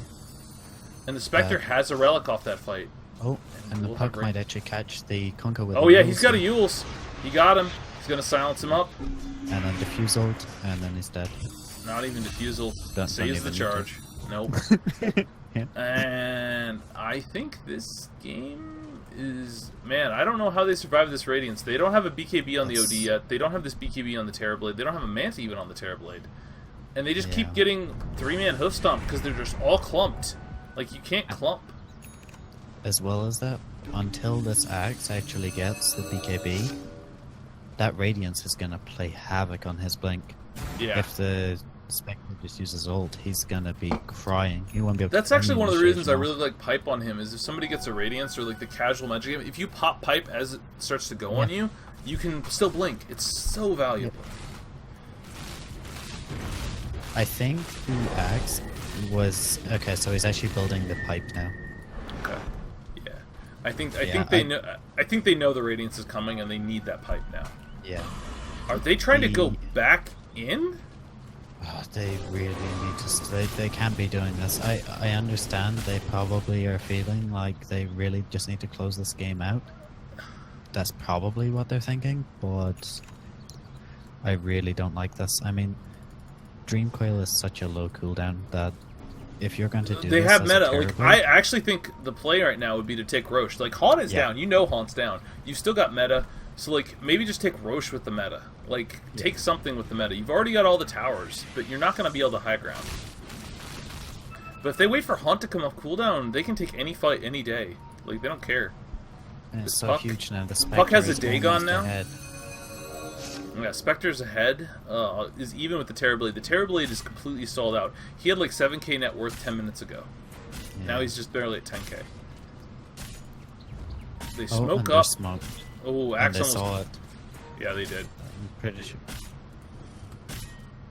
And the Spectre has a relic off that fight. Oh, and the puck might actually catch the Kunkka with he's got a Yules. He got him. He's going to silence him up. And then diffuse ult, and then he's dead. Not even diffusal. Saves the charge. Nope. And I think this game is... Man, I don't know how they survived this Radiance. They don't have a BKB on the OD yet. They don't have this BKB on the Terrorblade. They don't have a Manta even on the Terrorblade. And they just keep getting 3-man hoof stomp because they're just all clumped. Like, you can't clump. As well as that, until this Axe actually gets the BKB, that Radiance is going to play havoc on his Blink. Yeah. If the Spectre just uses ult, he's going to be crying. He won't be able That's actually one of the reasons I really like Pipe on him, is if somebody gets a Radiance or like the casual magic game, if you pop Pipe as it starts to go on you, you can still Blink. It's so valuable. I think the Axe was... Okay, so he's actually building the Pipe now. Okay. Yeah. I think they know the Radiance is coming and they need that Pipe now. Yeah. Are they trying to go back in? Oh, they really need to... They can't be doing this. I understand they probably are feeling like they really just need to close this game out. That's probably what they're thinking, but I really don't like this. I mean, Dream Coil is such a low cooldown that if you're going to do they this have as meta. Like, I actually think the play right now would be to take Roche. Like, Haunt is down. You know Haunt's down. You've still got meta. So, like, maybe just take Roche with the meta. Like, take something with the meta. You've already got all the towers, but you're not going to be able to high ground. But if they wait for Haunt to come off cooldown, they can take any fight any day. Like, they don't care. And it's This so Puck- huge now. The Spectre Puck has a is Dagon almost now? ahead. Yeah, Spectre's ahead, is even with the Terrorblade. The Terrorblade is completely stalled out. He had like 7k net worth 10 minutes ago. Yeah. Now he's just barely at 10k. They Oh, smoke and they're up. smoked. Oh, And Axe they almost... saw it. Yeah, they did. I'm pretty sure.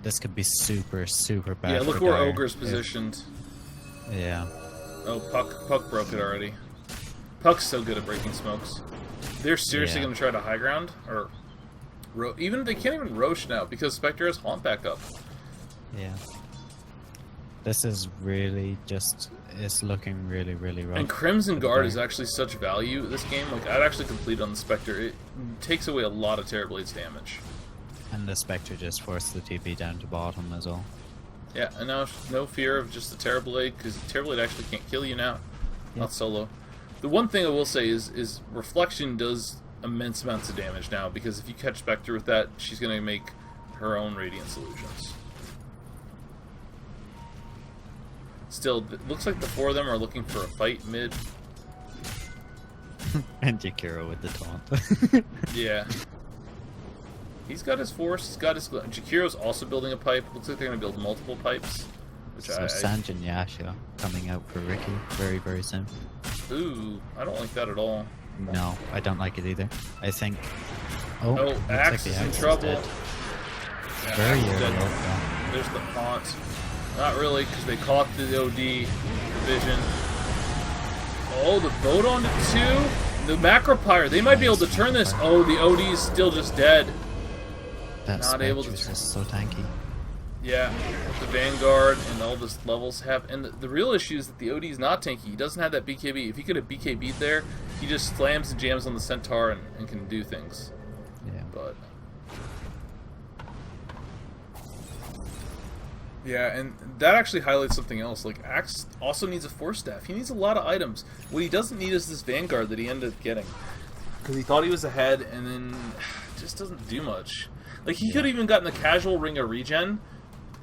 This could be super, super bad. Yeah, look for where Dire. Ogre's positioned. Yeah. Oh, Puck broke it already. Puck's so good at breaking smokes. They're seriously Yeah. going to try to high ground? Or... Even they can't even Roche now because Spectre has Haunt back up. Yeah. This is really just... It's looking really, really rough. And Crimson for the Guard Dire. is actually such value this game. Like, I'd actually complete on the Spectre. It takes away a lot of Terrorblade's damage. And the Spectre just forced the TP down to bottom as well. Yeah, and now no fear of just the Terrorblade, because Terrorblade actually can't kill you now. Yeah. Not solo. The one thing I will say is Reflection does immense amounts of damage now, because if you catch Spectre with that, she's going to make her own Radiant Solutions. Still, it looks like the four of them are looking for a fight mid. And Jakiro with the taunt. Yeah. He's got his force, he's got his... Jakiro's also building a pipe. Looks like they're going to build multiple pipes. Which So Sanjin Yasha coming out for Ricky very, very soon. Ooh, I don't like that at all. No, I don't like it either. I think... Oh, Oh, looks like Axe the is in Axe trouble. dead. Yeah, Very Axe is early. dead. Yeah. There's the haunt. Not really, because they caught the OD vision. Oh, the boat onto two. The Macropyre. They might be able to turn this. Oh, the OD is still just dead. That Not able to Spectre's turn. just so tanky. Yeah, the Vanguard and all this levels have. And the real issue is that the OD is not tanky. He doesn't have that BKB. If he could have BKB'd there, he just slams and jams on the Centaur and can do things. Yeah. But yeah, and that actually highlights something else. Like, Axe also needs a Force Staff. He needs a lot of items. What he doesn't need is this Vanguard that he ended up getting. Because he thought he was ahead, and then just doesn't do much. Like, he could have even gotten the casual Ring of Regen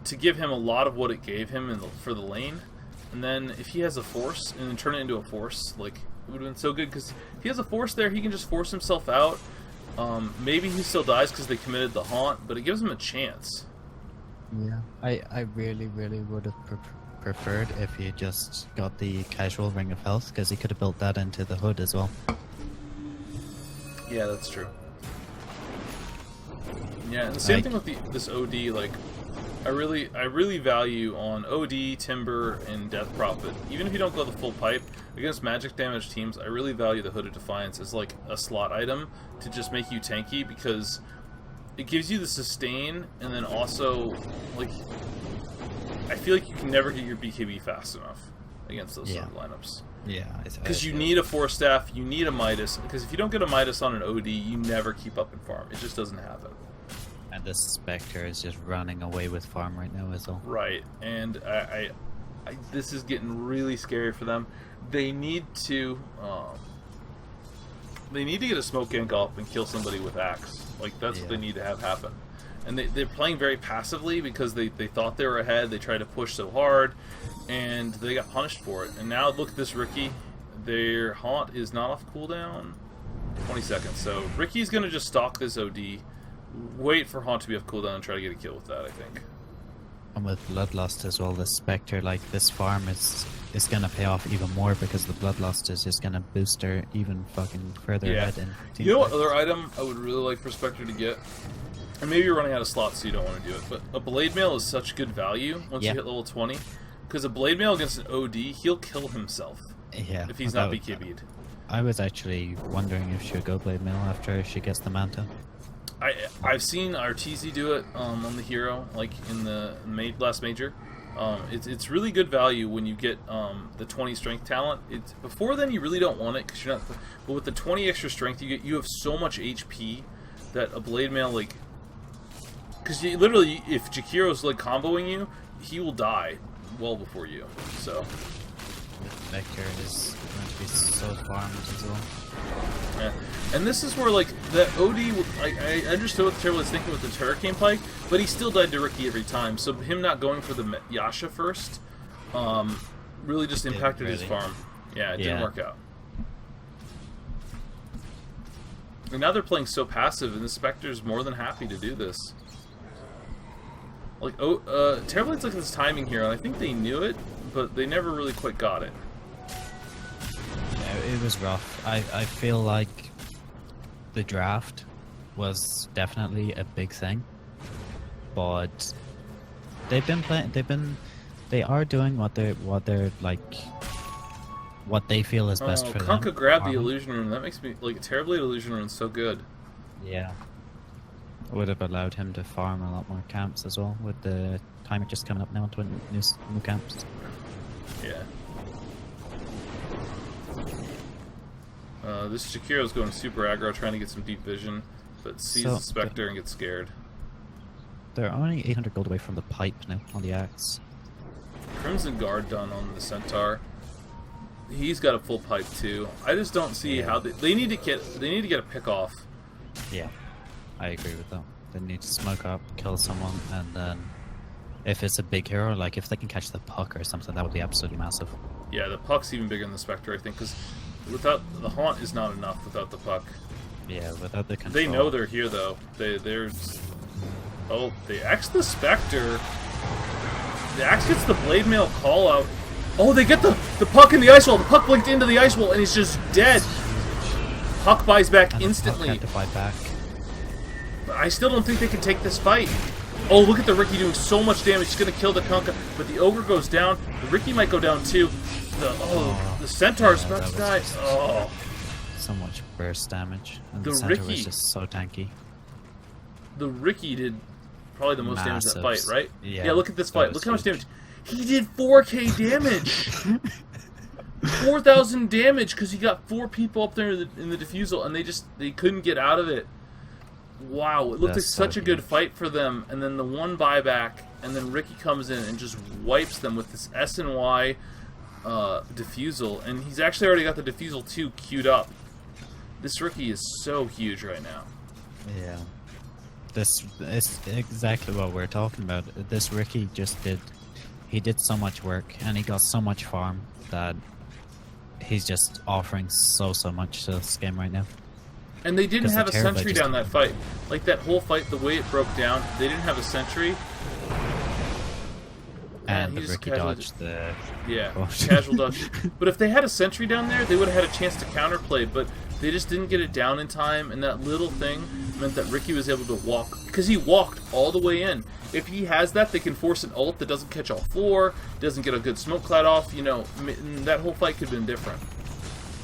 to give him a lot of what it gave him for the lane. And then if he has a Force, and then turn it into a Force, like, it would have been so good. Because if he has a Force there, he can just force himself out. Maybe he still dies because they committed the Haunt, but it gives him a chance. Yeah. I really, really would have preferred if he just got the casual Ring of Health, because he could have built that into the hood as well. Yeah, that's true. Yeah, and the same Like- thing with this OD. Like, I really value on OD, Timber, and Death Prophet. Even if you don't go the full pipe against magic damage teams, I really value the Hooded Defiance as like a slot item to just make you tanky, because it gives you the sustain, and then also like I feel like you can never get your BKB fast enough against those sort of lineups. Yeah. Because you need a Force Staff, you need a Midas. Because if you don't get a Midas on an OD, you never keep up in farm. It just doesn't happen. And this Spectre is just running away with farm right now as well. Right, and I this is getting really scary for them. They need to get a smoke gank up and kill somebody with Axe. Like, that's what they need to have happen. And they're playing very passively because they thought they were ahead. They tried to push so hard, and they got punished for it. And now look at this Ricky. Their Haunt is not off cooldown. 20 seconds. So Ricky's gonna just stalk this OD. Wait for Haunt to be off cooldown and try to get a kill with that, I think. And with Bloodlust as well, the Spectre, like, this farm is gonna pay off even more, because the Bloodlust is just gonna boost her even fucking further ahead in team You know what fights. other item I would really like for Spectre to get? And maybe you're running out of slots so you don't want to do it, but a Blade Mail is such good value once you hit level 20. Because a Blade Mail against an OD, he'll kill himself Yeah, if he's not BKB'd. I was actually wondering if she'll go Blade Mail after she gets the Manta. I've seen Arteezy do it on the hero, like in the last major. It's really good value when you get the 20 strength talent. Before then you really don't want it because you're not. But with the 20 extra strength you have so much HP that a Blade Mail, like, because literally if Jakiro's like comboing you, he will die well before you. So Spectre is going to be so farmed as well. yeah. And this is where, like, the OD, I understood what the Terror was thinking with the Hurricane Pike, but he still died to Ricky every time, so him not going for the Yasha first really just impacted his really. farm. Yeah, it didn't Yeah. work out. And now they're playing so passive, and the Spectre's more than happy to do this. Like, Terrablade's looking at this timing here, and I think they knew it, but they never really quite got it. Yeah, it was rough. I feel like the draft was definitely a big thing, but they've been playing. They are doing what they're like, what they feel is best for them. Kunkka grabbed the illusion rune. That makes me like Terrorblade illusion rune's so good. Yeah, would have allowed him to farm a lot more camps as well, with the timer just coming up now to new camps. Yeah. This Shakiro's going super aggro, trying to get some deep vision, but sees the Spectre and gets scared. They're only 800 gold away from the pipe now on the axe. Crimson Guard done on the Centaur. He's got a full pipe too. I just don't see how they need to get a pick off. Yeah, I agree with that. They need to smoke up, kill someone, and then if it's a big hero, like if they can catch the puck or something, that would be absolutely massive. Yeah, the puck's even bigger than the Spectre, I think, because without the haunt is not enough without the puck. Yeah, without the control. They know they're here though. They axe the Spectre. The axe gets the blade mail call out. Oh, they get the puck in the ice wall. The puck blinked into the ice wall and he's just dead. Puck buys back and instantly. Puck had to buy back. But I still don't think they can take this fight. Oh, look at the Ricky doing so much damage. He's going to kill the Kunkka. But the Ogre goes down. The Ricky might go down too. The Centaur's about to die. Oh. So much burst damage. And The the Centaur Ricky. was just so tanky. The Ricky did probably the most damage in that fight, right? Yeah, Yeah, look at this fight. Look how much huge. damage. He did 4k damage! 4,000 damage because he got 4 people up there in the defusal and they couldn't get out of it. Wow, it looked like such a good fight for them. And then the one buyback, and then Ricky comes in and just wipes them with this S and Y defusal. And he's actually already got the defusal 2 queued up. This Ricky is so huge right now. Yeah. This is exactly what we're talking about. This Ricky just did... He did so much work, and he got so much farm that he's just offering so much to this game right now. And they didn't have a sentry just down that fight. Like that whole fight, the way it broke down, they didn't have a sentry. And he the just Ricky casually dodged the... Yeah, Oh. casual dodge. But if they had a sentry down there, they would have had a chance to counterplay, but they just didn't get it down in time, and that little thing meant that Ricky was able to walk, because he walked all the way in. If he has that, they can force an ult that doesn't catch all 4, doesn't get a good smoke cloud off, you know, that whole fight could have been different.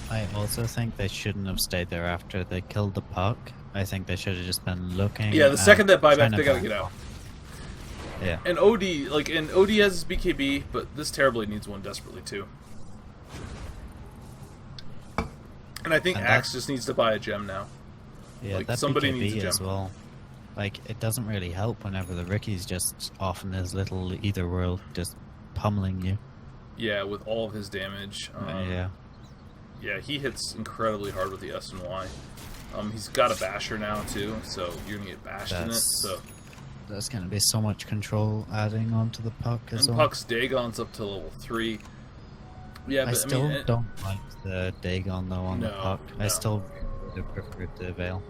I also think they shouldn't have stayed there after they killed the puck. I think they should have just been looking. Yeah, the second that buyback, trying to they gotta back get out. off. Yeah. And OD has his BKB, but this Terrorblade needs one desperately too. And I think And Axe just needs to buy a gem now. Yeah, Like, that somebody BKB needs a gem. as well. Like, it doesn't really help whenever the Ricky's just off in his little ether world, just pummeling you. Yeah, with all of his damage. Yeah. Yeah, he hits incredibly hard with the S and Y. He's got a basher now too, so you're gonna get bashed in it. So There's gonna be so much control adding onto the puck as and well. Puck's Dagon's up to level 3. Yeah, I but still I mean, don't like the Dagon though on the No, puck. no. I still would prefer the Veil.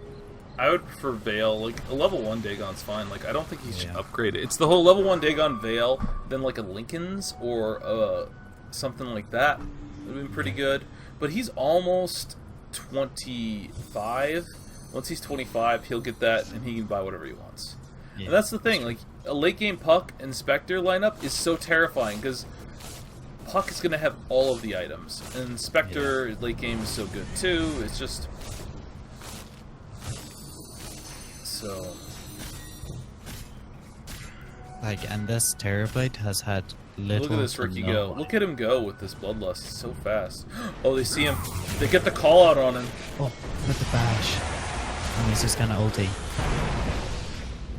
I would prefer Veil. Like a level 1 Dagon's fine. Like I don't think he should Yeah. upgrade it. It's the whole level 1 Dagon Veil, then like a Lincoln's or something like that. Would have been pretty good. But he's almost 25. Once he's 25, he'll get that and he can buy whatever he wants. Yeah, And that's the thing. Like a late game Puck and Spectre lineup is so terrifying because Puck is going to have all of the items, and Spectre late game is so good too. It's just so. Like, and this Terrorblade has had little. Look at this to Ricky no- go. Look at him go with this Bloodlust. It's so fast. Oh, they see him. They get the call out on him. Oh, with the bash. And he's just kind of ulti.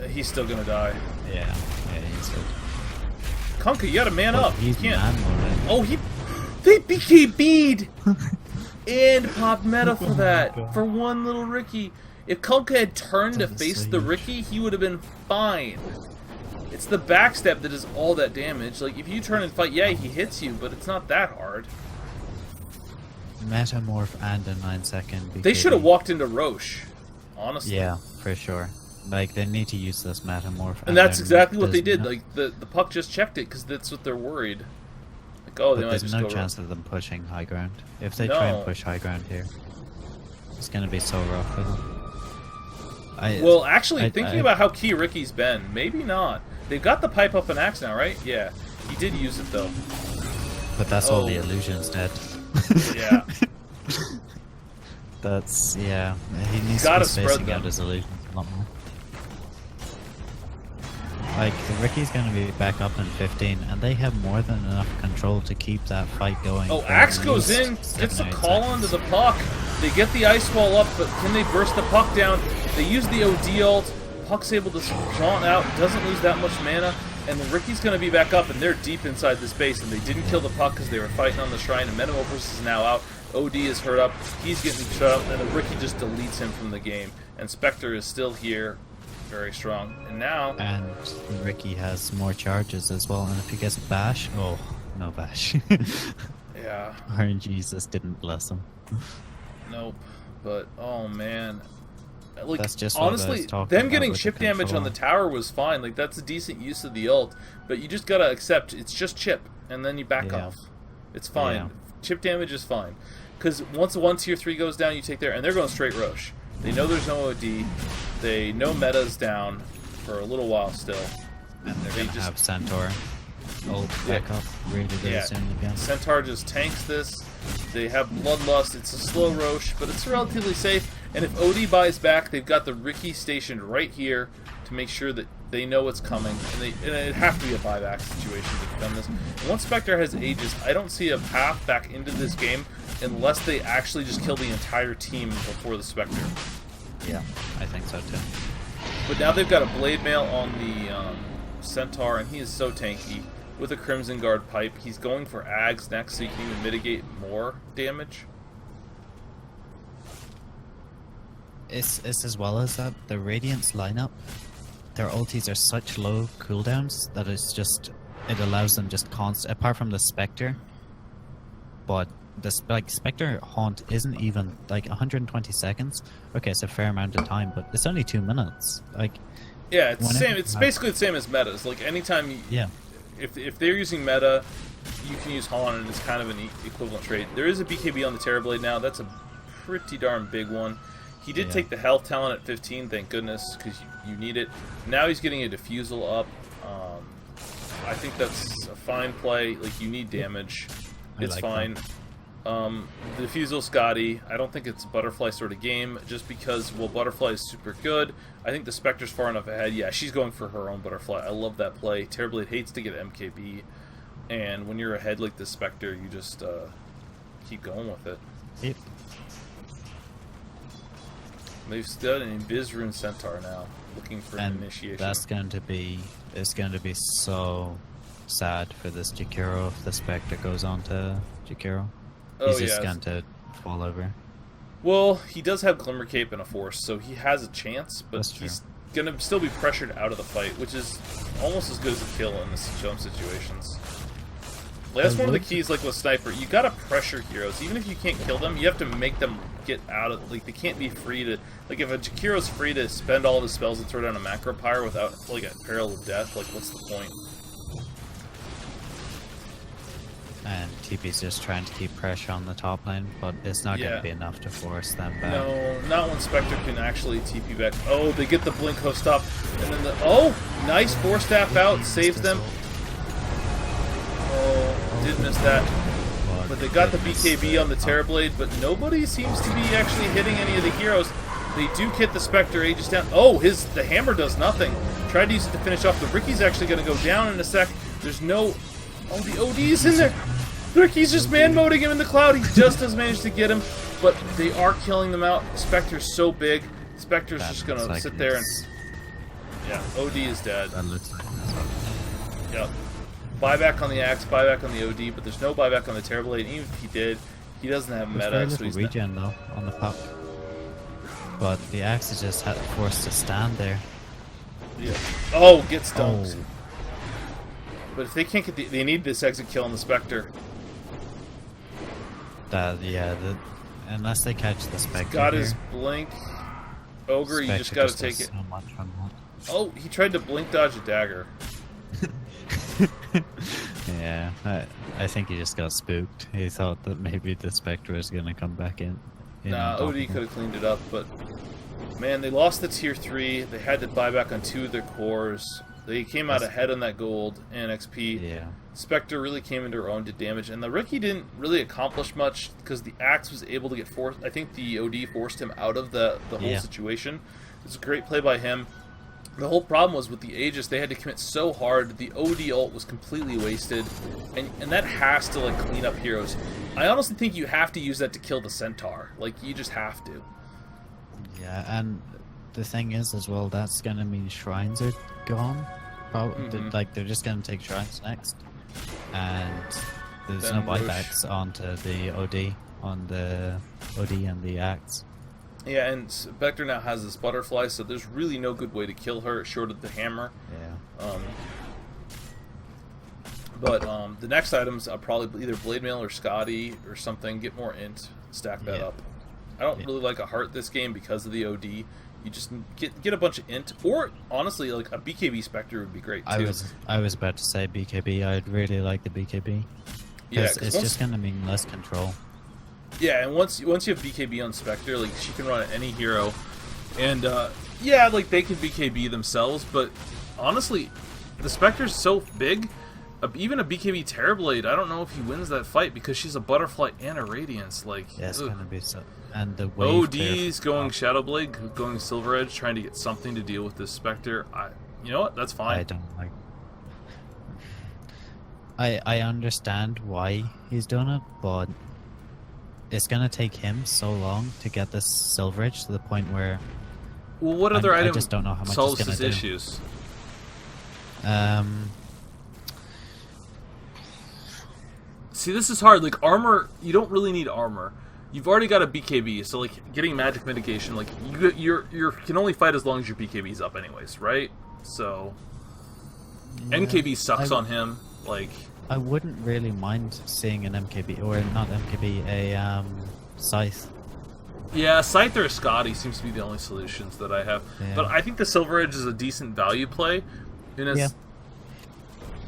He's still going to die. Yeah, he's good. Kunkka, you got to man up. He's You can't. man Oh, they BKB'd and popped meta for that. God. For one little Ricky. If Kunkka had turned to That is face so the huge. Ricky, he would have been fine. It's the backstep that does all that damage. Like, if you turn and fight, yeah, he hits you, but it's not that hard. Metamorph and a 9-second. They should have walked into Roche, honestly. Yeah, for sure. Like, they need to use this Metamorph. And that's exactly what they did. Like, the puck just checked it because that's what they're worried. Like, oh, they might just go. There's no chance of them pushing high ground. If they try and push high ground here, it's going to be so rough for them. Well, actually, thinking about how key Ricky's been, maybe not. They've got the pipe up and axe now, right? Yeah. He did use it, though. But that's all the illusions dead. Yeah. That's, yeah. He needs to be spacing out his illusions a lot more. Like, Ricky's going to be back up in 15, and they have more than enough control to keep that fight going. Oh, Axe goes in, gets the call onto the puck. They get the ice wall up, but can they burst the puck down? They use the OD ult. Puck's able to jaunt out, doesn't lose that much mana, and then Ricky's going to be back up, and they're deep inside this base, and they didn't kill the puck because they were fighting on the shrine, and Metamorphosis is now out. OD is hurt up, he's getting shut up, and then Ricky just deletes him from the game. And Spectre is still here, very strong. And now... And Ricky has more charges as well, and if he gets bash... Oh, no bash. Yeah. RNG didn't bless him. Nope. But, oh man... Like, that's just honestly, them getting chip damage on the tower was fine. Like, that's a decent use of the ult. But you just gotta accept it's just chip, and then you back off. It's fine. Yeah. Chip damage is fine. Because once 1 tier 3 goes down, you take there, and they're going straight Roche. They know there's no OD. They know meta's down for a little while still. And they're gonna have Centaur ult back up really soon again. Centaur just tanks this. They have Bloodlust. It's a slow Roche, but it's relatively safe. And if OD buys back, they've got the Ricky stationed right here to make sure that they know what's coming. And it'd have to be a buyback situation to defend this. And once Spectre has Aegis, I don't see a path back into this game unless they actually just kill the entire team before the Spectre. Yeah, I think so too. But now they've got a Blade Mail on the Centaur, and he is so tanky. With a Crimson Guard pipe, he's going for Ags next so he can even mitigate more damage. It's as well as that, the Radiance lineup, their ultis are such low cooldowns that it allows them just constant, apart from the Spectre, but the Spectre Haunt isn't even, 120 seconds, okay, it's a fair amount of time, but it's only 2 minutes, Yeah, it's the same, it's basically the same as metas, anytime you, if they're using meta, you can use Haunt and it's kind of an equivalent trade. There is a BKB on the Terrorblade now, that's a pretty darn big one. He did take the health talent at 15, thank goodness, because you need it. Now he's getting a Diffusal up. I think that's a fine play. You need damage. It's fine. The Diffusal Scotty, I don't think it's a Butterfly sort of game, just because, well, Butterfly is super good. I think the Spectre's far enough ahead. Yeah, she's going for her own Butterfly. I love that play. Terrorblade hates to get MKB, and when you're ahead like the Spectre, you just keep going with it. Yep. They've stood an Invisrune Centaur now, looking for an initiation. That's going to be so sad for this Jakiro if the Spectre goes on to Jakiro. He's just going to fall over. Well, he does have Glimmer Cape and a Force, so he has a chance, but he's going to still be pressured out of the fight, which is almost as good as a kill in some situations. That's one of the keys, with Sniper. You gotta pressure heroes. Even if you can't kill them, you have to make them get out of... they can't be free to... if a Jakiro's free to spend all of his spells and throw down a Macro Pyre without, at peril of death, what's the point? And TP's just trying to keep pressure on the top lane, but it's not going to be enough to force them back. No, not when Spectre can actually TP back. Oh, they get the Blink Host up, and then oh! Nice Force Staff out, saves them. Oh, did miss that. But they got the BKB on the Terrorblade, but nobody seems to be actually hitting any of the heroes. They do hit the Spectre, Aegis down. Oh, the hammer does nothing. Tried to use it to finish off. The Ricky's actually going to go down in a sec. There's no... Oh, the OD's in there. Ricky's just man-moding him in the cloud. He just has managed to get him, but they are killing them out. Spectre's so big. Spectre's just going to sit there and... Yeah, OD is dead. That looks like Yep. Buyback on the Axe, buyback on the OD, but there's no buyback on the Terrorblade. Even if he did, he doesn't have meta. There's very little regen though on the puck, but the Axe is just forced to stand there. Yeah. Oh, gets dunked. But if they can't get they need this exit kill on the Spectre. Unless they catch the Spectre. Got here, his blink. Ogre, you just Spectre gotta take does it. so much from that. Oh, he tried to blink dodge a dagger. Yeah, I think he just got spooked. He thought that maybe the Spectre was going to come back in. Nah, OD could have cleaned it up, but man, they lost the tier 3. They had to buy back on 2 of their cores. They came out ahead on that gold and XP. Yeah. Spectre really came into her own, did damage, and the rookie didn't really accomplish much because the Axe was able to get forced. I think the OD forced him out of the whole situation. It was a great play by him. The whole problem was with the Aegis, they had to commit so hard. The OD ult was completely wasted, and that has to like clean up heroes. I honestly think you have to use that to kill the Centaur. Like, you just have to. Yeah, and the thing is as well, that's going to mean shrines are gone. Probably, like, they're just going to take shrines next. And there's Then no buybacks onto the OD, on the OD and the Axe. Yeah, and Spectre now has this butterfly, so there's really no good way to kill her short of the hammer. Yeah. But the next items, I'll probably either Blade Mail or Scotty or something. Get more int, stack that up. I don't really like a heart this game because of the OD. You just get a bunch of int, or honestly, like a BKB Spectre would be great too. I was about to say BKB. I'd really like the BKB. Yeah, it's just gonna mean less control. Yeah, and once you have BKB on Spectre, like she can run at any hero, and yeah, like they can BKB themselves. But honestly, the Spectre's so big. Even a BKB Terrorblade, I don't know if he wins that fight because she's a butterfly and a radiance. Like, yeah, it's gonna be so. And the wave OD's going Shadowblade, going Silver Edge, trying to get something to deal with this Spectre. You know what? That's fine. I don't like. I understand why he's doing it, but it's gonna take him so long to get this Silver Edge to the point where. Well, what other item I just don't know how much solves it's gonna his do. issues? See, this is hard. Like, armor, you don't really need armor. You've already got a BKB, so like getting magic mitigation, like you can only fight as long as your BKB's up, anyways, right? So yeah, NKB sucks on him. Like, I wouldn't really mind seeing an MKB or not MKB, a Scythe. Yeah, Scythe or a Scotty seems to be the only solutions that I have. Yeah. But I think the Silver Edge is a decent value play. Yeah.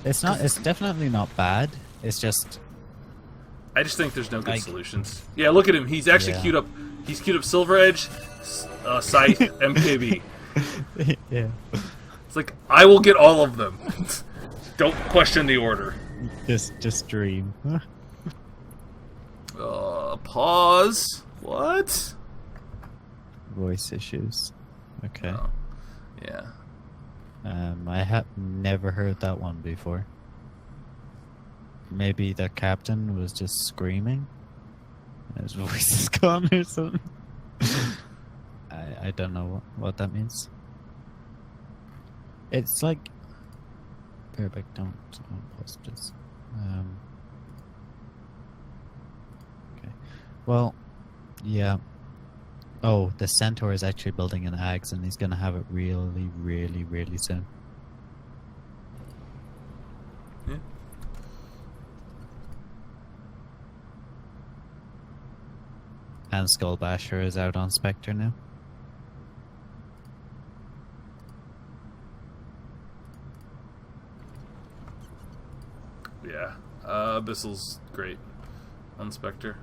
It's not. It's definitely not bad. It's just. I just think there's no good solutions. Yeah, look at him. He's actually queued up. He's queued up Silver Edge, Scythe, MKB. Yeah. It's like, I will get all of them. Don't question the order. Just dream. Pause. What? Voice issues. Okay. Oh, yeah. I have never heard that one before. Maybe the captain was just screaming. His voice is gone or something. I don't know what that means. It's like... Perfect, don't post this. Okay. Well, yeah. Oh, the Centaur is actually building an axe and he's gonna have it really, really, really soon. Yeah. And Skullbasher is out on Spectre now. Yeah, Abyssal's great on Spectre.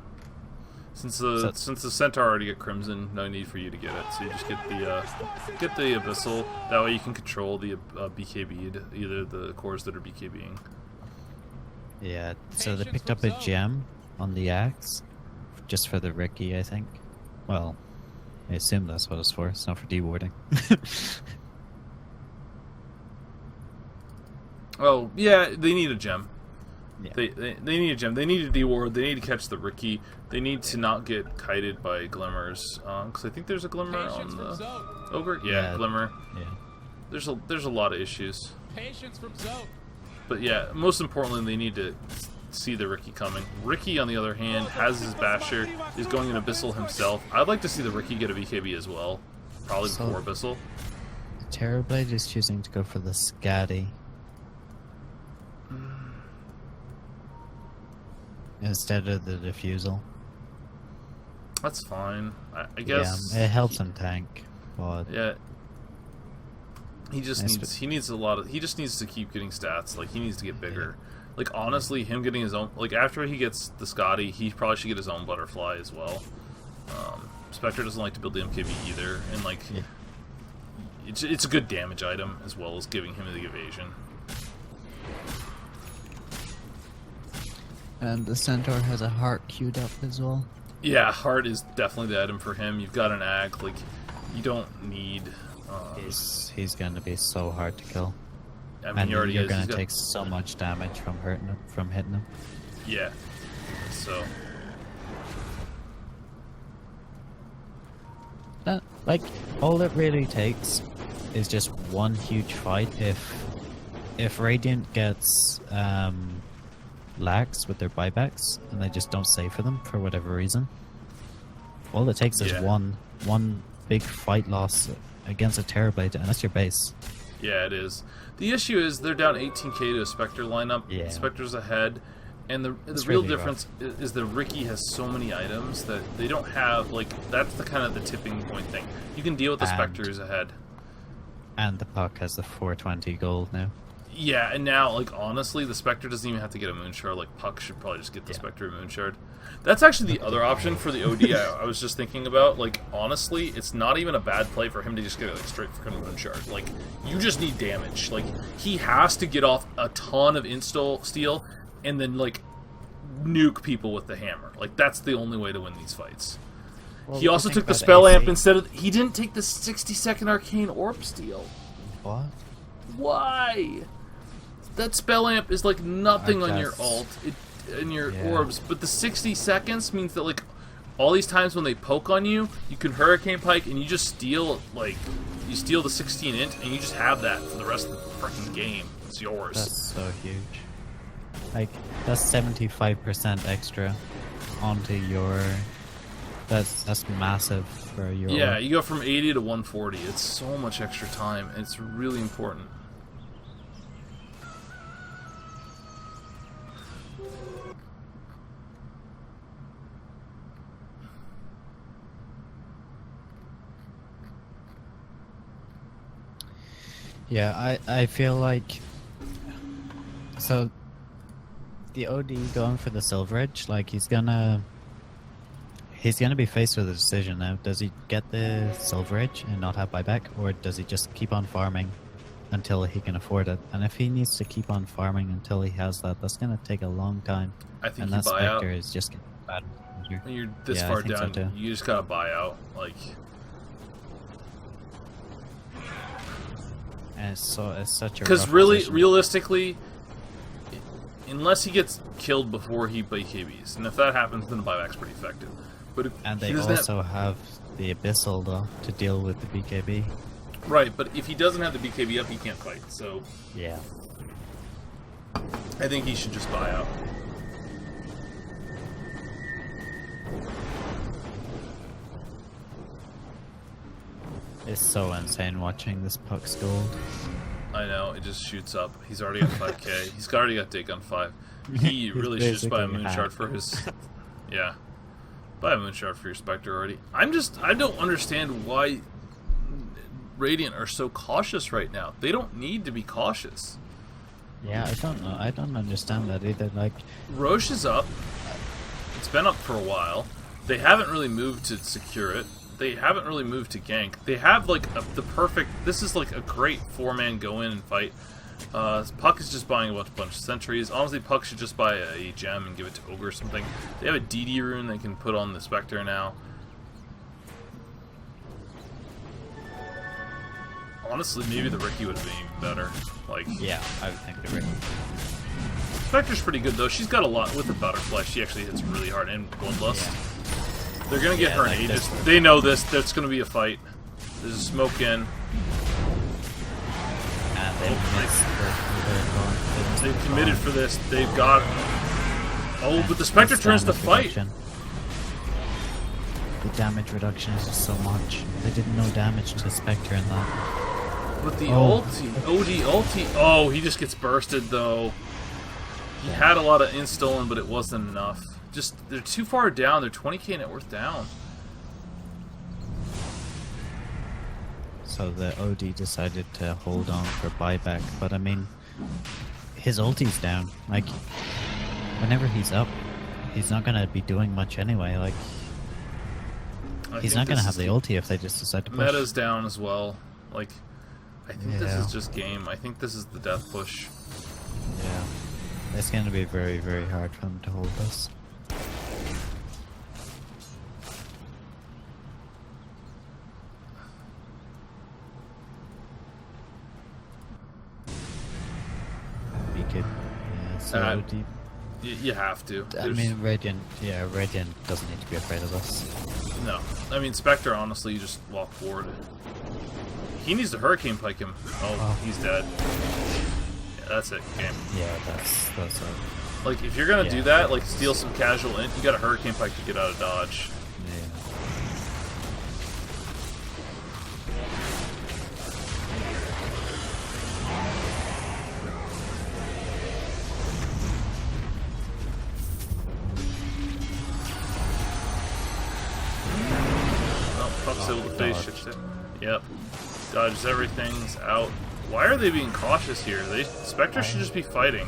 Since the Centaur already get Crimson, no need for you to get it. So you just get the Abyssal. That way you can control the BKB, either the cores that are BKBing. Yeah. So they picked up a gem on the axe, just for the Ricky, I think. Well, I assume that's what it's for. It's not for dewarding. Oh yeah, they need a gem. Yeah. They need a gem. They need a deward. They need to catch the Ricky. They need to not get kited by glimmers. Because I think there's a glimmer on the ogre. Yeah, glimmer. Yeah. There's a lot of issues. Patience from Zoe. But yeah, most importantly, they need to see the Ricky coming. Ricky, on the other hand, has his basher. Is going in Abyssal himself. I'd like to see the Ricky get a BKB as well. Probably before Abyssal. Terrorblade is choosing to go for the Scatty. instead of the defusal. That's fine. I guess. Yeah, it helps him tank, but Yeah. He just needs to keep getting stats. Like, he needs to get bigger. Like, honestly, him getting his own, like, after he gets the Scotty, he probably should get his own butterfly as well. Spectre doesn't like to build the MKB either, and like, it's a good damage item as well as giving him the evasion. And the Centaur has a heart queued up as well. Yeah, heart is definitely the item for him. You've got an ag, like, you don't need. He's going to be so hard to kill. I mean, And he already you're is. going to take so much damage from hitting him. Yeah. So. Like, all it really takes is just one huge fight. If Radiant gets lags with their buybacks and they just don't save for them for whatever reason, all it takes is one big fight loss against a Terrorblade, and that's your base. Yeah, it is. The issue is they're down 18k to a Spectre lineup. Yeah. Spectre's ahead. And the real really difference is that Ricky has so many items that they don't have, like, that's the kind of the tipping point thing. You can deal with the Spectres ahead. And the Puck has the 420 gold now. Yeah, and now, like, honestly, the Spectre doesn't even have to get a Moonshard. Like, Puck should probably just get the Spectre and Moonshard. That's actually the other option for the OD I was just thinking about. Like, honestly, it's not even a bad play for him to just get, like, straight freaking Moonshard. Like, you just need damage. Like, he has to get off a ton of install steal and then, like, nuke people with the hammer. Like, that's the only way to win these fights. Well, he also took the spell amp instead of... He didn't take the 60-second arcane orb steal. What? Why? That spell amp is, like, nothing on your ult and your orbs, but the 60 seconds means that, like, all these times when they poke on you, you can Hurricane Pike and you just steal, like, you steal the 16 int and you just have that for the rest of the freaking game. It's yours. That's so huge. Like, that's 75% extra onto your... That's massive for your... Yeah, you go from 80 to 140. It's so much extra time, and it's really important. Yeah, I feel like... So, the OD going for the Silver Edge, like, he's gonna be faced with a decision now. Does he get the Silver Edge and not have buyback, or does he just keep on farming until he can afford it? And if he needs to keep on farming until he has that, that's gonna take a long time. I think and that buy out. Spectre is just getting bad. When you're this far down, you just gotta buy out. Like, and it's such a... Because realistically, unless he gets killed before he BKBs, and if that happens, then the buyback's pretty effective. But if and they also have the Abyssal, though, to deal with the BKB. Right, but if he doesn't have the BKB up, he can't fight, so... Yeah. I think he should just buy out. It's so insane watching this Puck's gold. I know, it just shoots up. He's already got 5k. He's already got Dig on 5. He really should just buy a Moonshard for his... Yeah. Buy a Moonshard for your Spectre already. I don't understand why Radiant are so cautious right now. They don't need to be cautious. Yeah, I don't know. I don't understand that either. Like, Roche is up. It's been up for a while. They haven't really moved to secure it. They haven't really moved to gank. They have, like, the perfect... This is, like, a great 4-man go-in and fight. Puck is just buying a bunch of sentries. Honestly, Puck should just buy a gem and give it to Ogre or something. They have a DD rune they can put on the Spectre now. Honestly, maybe the Ricky would have been even better. Like, yeah, I would think the Ricky. Spectre's pretty good, though. She's got a lot with the Butterfly. She actually hits really hard, and Bloodlust. Yeah. They're gonna get her in Aegis. They know this. There's gonna be a fight. There's a smoke in. They've committed for this. They've got... Oh, but the Spectre turns to fight. The damage reduction is just so much. They did no damage to Spectre in that. With the ulti, OD ulti. Oh, he just gets bursted, though. He had a lot of instolen, but it wasn't enough. they're too far down. They're 20k net worth down. So the OD decided to hold on for buyback, but I mean, his ulti's down. Like, whenever he's up, he's not gonna be doing much anyway. Like, he's not gonna have the ulti if they just decide to push. Meta's down as well. Like, I think this Yeah. is just game. I think this is the death push. Yeah, it's gonna be very, very hard for them to hold this. Be good. Yeah, so OD. You have to. I mean, Radiant doesn't need to be afraid of this. No. I mean, Spectre, honestly, you just walk forward. He needs to Hurricane Pike him. Oh, he's dead. Yeah, that's it. Game. Yeah, that's it. Like, if you're gonna do that, like, steal some casual int, you got a Hurricane Pike to get out of dodge. Yeah. Oh, Puck's able to face shift it. Yep. Dodges everything's out. Why are they being cautious here? Spectre should just be fighting.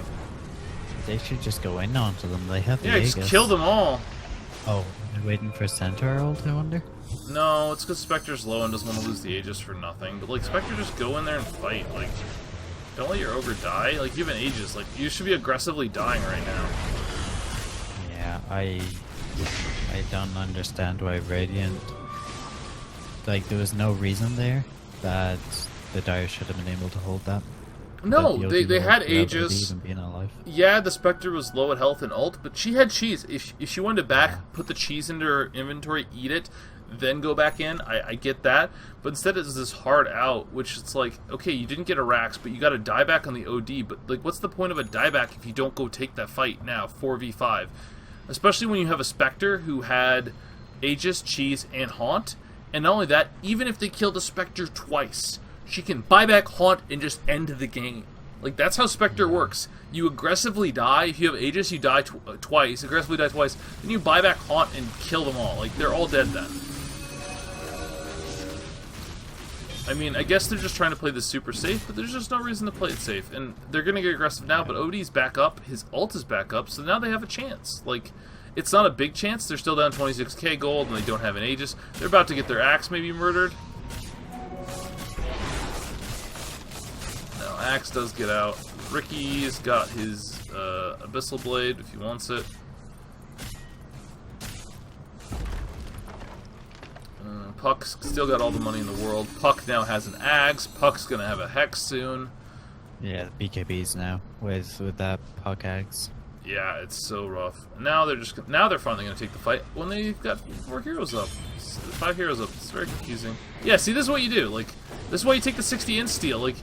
They should just go in onto them. They have the Yeah, just Aegis. kill them all. Oh, they're waiting for Centaur ult, I wonder? No, it's because Spectre's low and doesn't want to lose the Aegis for nothing. But, like, Spectre, just go in there and fight. Like, don't let your Ogre die. Like, you have an Aegis. Like, you should be aggressively dying right now. Yeah, I don't understand why Radiant... Like, there was no reason there that the Dire should have been able to hold that. No, That the they OD had without OD Aegis. even being alive. Yeah, the Spectre was low at health and ult, but she had cheese. If she wanted to back, put the cheese into her inventory, eat it, then go back in, I get that. But instead it's this hard out, which it's like, okay, you didn't get a Rax, but you got a dieback on the OD. But, like, what's the point of a dieback if you don't go take that fight now, 4v5? Especially when you have a Spectre who had Aegis, cheese, and Haunt. And not only that, even if they kill the Spectre twice, she can buy back Haunt and just end the game. Like, that's how Spectre works. You aggressively die. If you have Aegis, you die twice. Aggressively die twice. Then you buy back Haunt and kill them all. Like, they're all dead then. I mean, I guess they're just trying to play this super safe, but there's just no reason to play it safe. And they're going to get aggressive now, but OD's back up. His ult is back up, so now they have a chance. Like, it's not a big chance. They're still down 26k gold, and they don't have an Aegis. They're about to get their Axe maybe murdered. Now, Axe does get out. Ricky's got his Abyssal Blade if he wants it. Puck's still got all the money in the world. Puck now has an Axe. Puck's gonna have a Hex soon. Yeah, BKBs now with that Puck Axe. Yeah, it's so rough. Now they're finally gonna take the fight when they've got 4 heroes up, 5 heroes up. It's very confusing. Yeah, see, this is what you do. Like, this is why you take the 60 int steal. Like,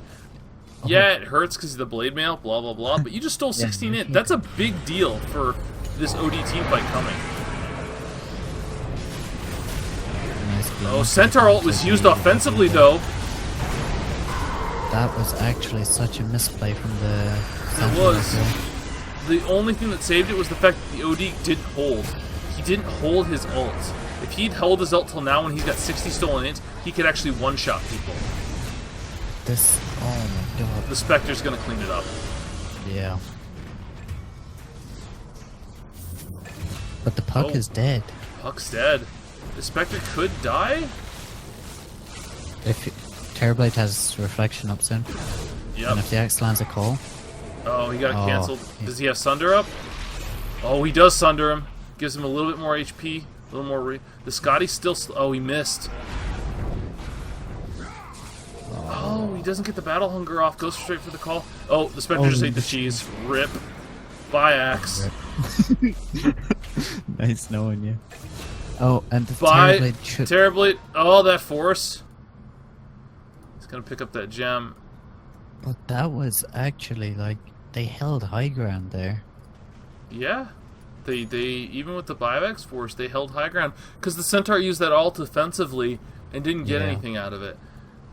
yeah, it hurts because of the blade mail, blah blah blah. But you just stole 16 int. That's a big deal for this OD team fight coming. Oh, Centaur ult was used offensively though. That was actually such a misplay from the It was. The only thing that saved it was the fact that the OD didn't hold. He didn't hold his ult. If he'd held his ult till now when he's got 60 stolen int, he could actually one-shot people. Oh my god. The Spectre's gonna clean it up. Yeah. But the Puck is dead. Puck's dead. The Spectre could die? If Terrorblade has Reflection up soon. Yep. And if the Axe lands a call. Oh, he got cancelled. Does he have Sunder up? Oh, he does Sunder him. Gives him a little bit more HP. A little more... The Scotty's still... Oh, he missed. Oh, he doesn't get the Battle Hunger off. Goes straight for the call. Oh, the Spectre just ate the cheese. Rip. Bye, Axe. Nice knowing you. Oh, and the Bye, Terrorblade should... Terrorblade. Oh, that force. He's gonna pick up that gem. But that was actually, like, they held high ground there. Yeah. They even with the buybacks force, they held high ground. Because the Centaur used that ult offensively and didn't get anything out of it.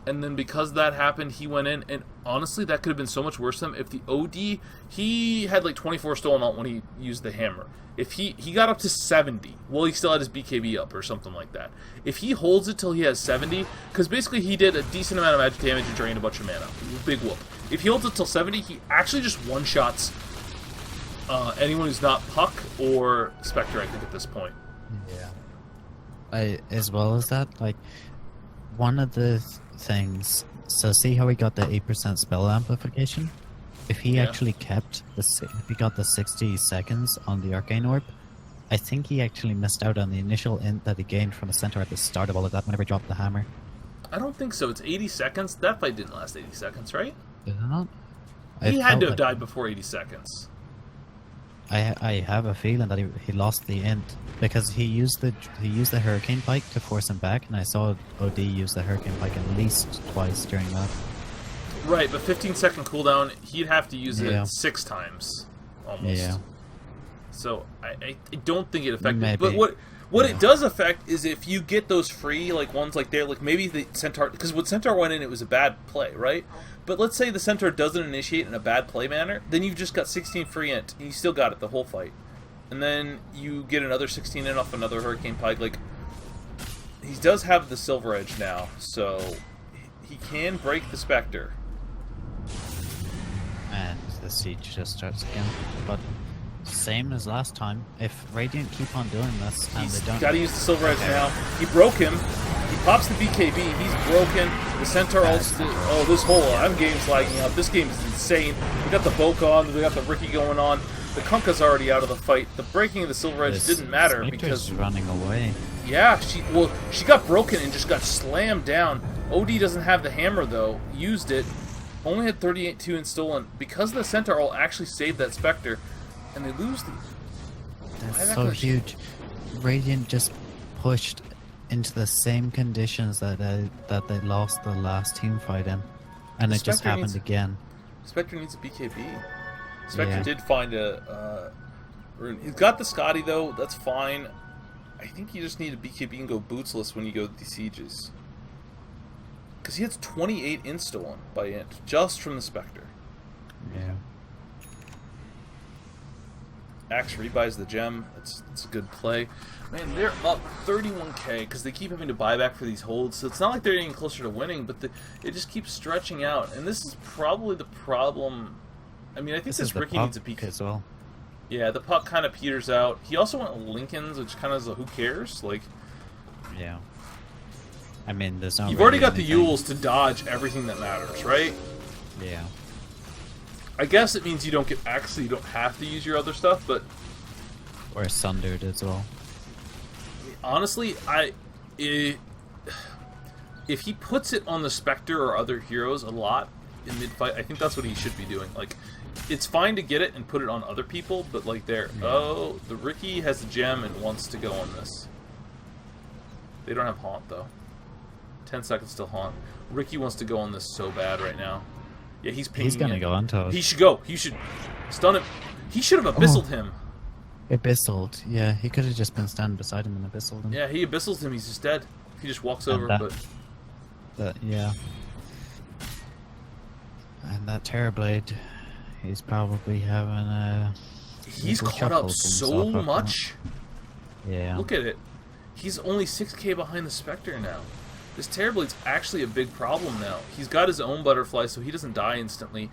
And then because that happened, he went in, and honestly, that could have been so much worse than if the OD, he had like 24 stolen ult when he used the hammer. If he got up to 70, well, he still had his BKB up or something like that. If he holds it till he has 70, because basically he did a decent amount of magic damage and drained a bunch of mana. Big whoop. If he holds it till 70, he actually just one-shots anyone who's not Puck or Spectre, I think, at this point. Yeah. As well as that, like, one of the things, so see how he got the 8% spell amplification? If he actually kept if he got the 60 seconds on the Arcane Orb, I think he actually missed out on the initial int that he gained from the center at the start of all of that whenever he dropped the hammer. I don't think so. It's 80 seconds. That fight didn't last 80 seconds, right? Did it not? He had to have died before 80 seconds. I have a feeling that he lost the int because he used the Hurricane Pike to force him back, and I saw OD use the Hurricane Pike at least twice during that. Right, but 15-second cooldown, he'd have to use it 6 times, almost. Yeah. So I don't think it affected. Maybe. But what it does affect is if you get those free ones like there, like maybe the Centaur, because when Centaur went in, it was a bad play, right? But let's say the Centaur doesn't initiate in a bad play manner, then you've just got 16 free int, and you still got it the whole fight. And then you get another 16 int off another Hurricane Pike. Like, he does have the Silver Edge now, so he can break the Spectre. And the siege just starts again. But same as last time, if Radiant keep on doing this and they don't... Gotta use the Silver Edge now. He broke him. He pops the BKB. He's broken. The Centaur ults... Oh, this whole game's lagging out. This game is insane. We got the Bokon. We got the Riki going on. The Kunkka's already out of the fight. The breaking of the Silver Edge didn't matter because... running away. Yeah, she got broken and just got slammed down. OD doesn't have the hammer, though. Used it. Only had 38-2 in stolen. Because the Centaur ult actually saved that Spectre, and they lose the... That's so huge. Radiant just pushed into the same conditions that they lost the last team fight in. And it just happened again. Spectre needs a BKB. Spectre did find a rune. He's got the Scotty, though. That's fine. I think you just need a BKB and go bootsless when you go to these sieges. Because he has 28 insta-1 by int, just from the Spectre. Yeah. Axe rebuys the gem. It's a good play. Man, they're up 31k because they keep having to buy back for these holds. So it's not like they're getting closer to winning, but it just keeps stretching out. And this is probably the problem. I mean, I think this Riki needs a peak as well. Yeah, the puck kind of peters out. He also went Lincolns, which kind of is a who cares? Like, yeah. I mean, there's no. You've already got the Yules to dodge everything that matters, right? Yeah. I guess it means you don't get Axe, so you don't have to use your other stuff, but... Or Sundered as well. Honestly, if he puts it on the Spectre or other heroes a lot in mid-fight, I think that's what he should be doing. Like, it's fine to get it and put it on other people, but like oh, the Riki has the gem and wants to go on this. They don't have Haunt, though. 10 seconds till Haunt. Riki wants to go on this so bad right now. Yeah, he's pinging. He's gonna go on to. He should go. He should stun him. He should have abyssaled him. Abyssaled. Yeah, he could have just been standing beside him and abyssaled him. Yeah, he abyssals him. He's just dead. He just walks over. Yeah. And that Terrorblade, he's probably having a. He's caught up so much. Yeah. Look at it. He's only 6k behind the Spectre now. This Terrorblade's actually a big problem now. He's got his own butterfly, so he doesn't die instantly.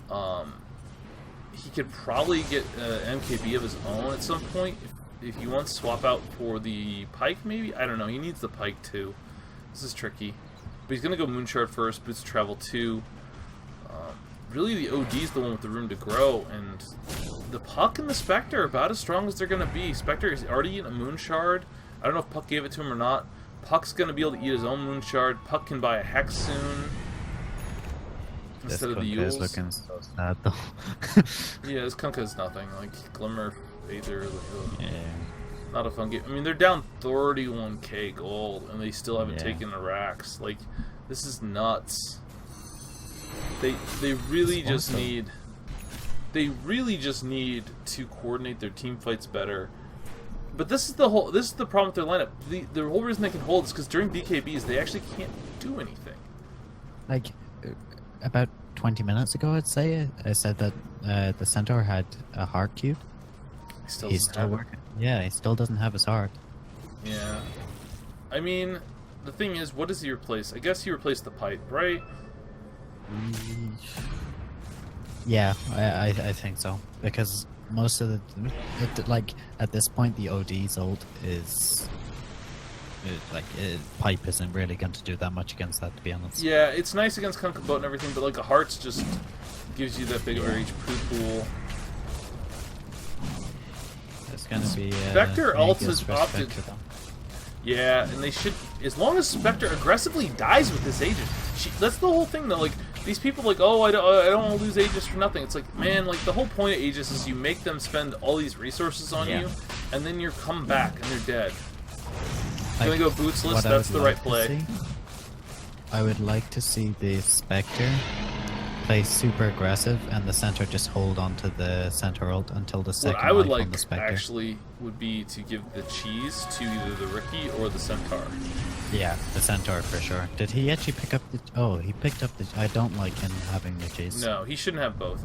He could probably get MKB of his own at some point if he wants to swap out for the Pike, maybe? I don't know. He needs the Pike, too. This is tricky. But he's going to go Moonshard first, Boots Travel 2. Really, the OD's the one with the room to grow, and the Puck and the Spectre are about as strong as they're going to be. Spectre is already eating a Moonshard. I don't know if Puck gave it to him or not. Puck's going to be able to eat his own Moonshard. Puck can buy a Hex soon. Instead of the Yules. Is looking so sad, though. Yeah, this Kunkka is nothing. Like, Glimmer, Aether, yeah. Not a fun game. I mean, they're down 31k gold, and they still haven't taken the racks. Like, this is nuts. They really just need... They really just need to coordinate their team fights better. But this is the problem with their lineup. The whole reason they can hold is because during BKBs they actually can't do anything. Like about 20 minutes ago, I'd say. I said that the Centaur had a heart cube. He's still working. Yeah, he still doesn't have his heart. Yeah. I mean, the thing is, what does he replace? I guess he replaced the pipe, right? Yeah, I think so. Because most of like, at this point, the OD's ult is... pipe isn't really going to do that much against that, to be honest. Yeah, it's nice against Kunkka Boat and everything, but like a heart's just gives you that big HP pool. It's gonna be Spectre ult is opted. Spectre, Yeah, and they should, as long as Spectre aggressively dies with this Aegis. That's the whole thing though, like, these people like, oh, I don't want to lose Aegis for nothing. It's like, man, like, the whole point of Aegis is you make them spend all these resources on you, and then you come back and they're dead. Gonna go bootsless, that's the right play. I would like to see the Spectre play super aggressive and the Centaur just hold on to the Centaur ult until the second What I would life on like, the Spectre. actually, would be to give the cheese to either the Riki or the Centaur. Yeah, the Centaur for sure. Did he actually pick up the... Oh, he picked up the... I don't like him having the cheese. No, he shouldn't have both.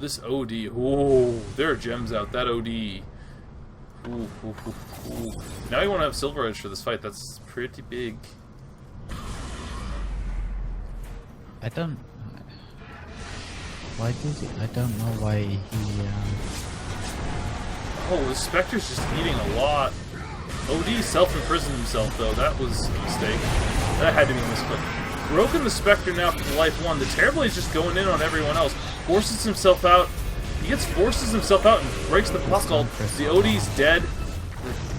This OD, oh, there are gems out. That OD. Ooh, ooh, ooh, ooh. Now you want to have Silver Edge for this fight. That's pretty big. I don't... Why did he... I don't know why he... Oh, the Spectre's just eating a lot. OD self-imprisoned himself, though. That was a mistake. That had to be a misclick. Broken the Spectre now for the life 1. The Terrorblade's just going in on everyone else. Forces himself out. He forces himself out and breaks the puck ult. The OD's dead.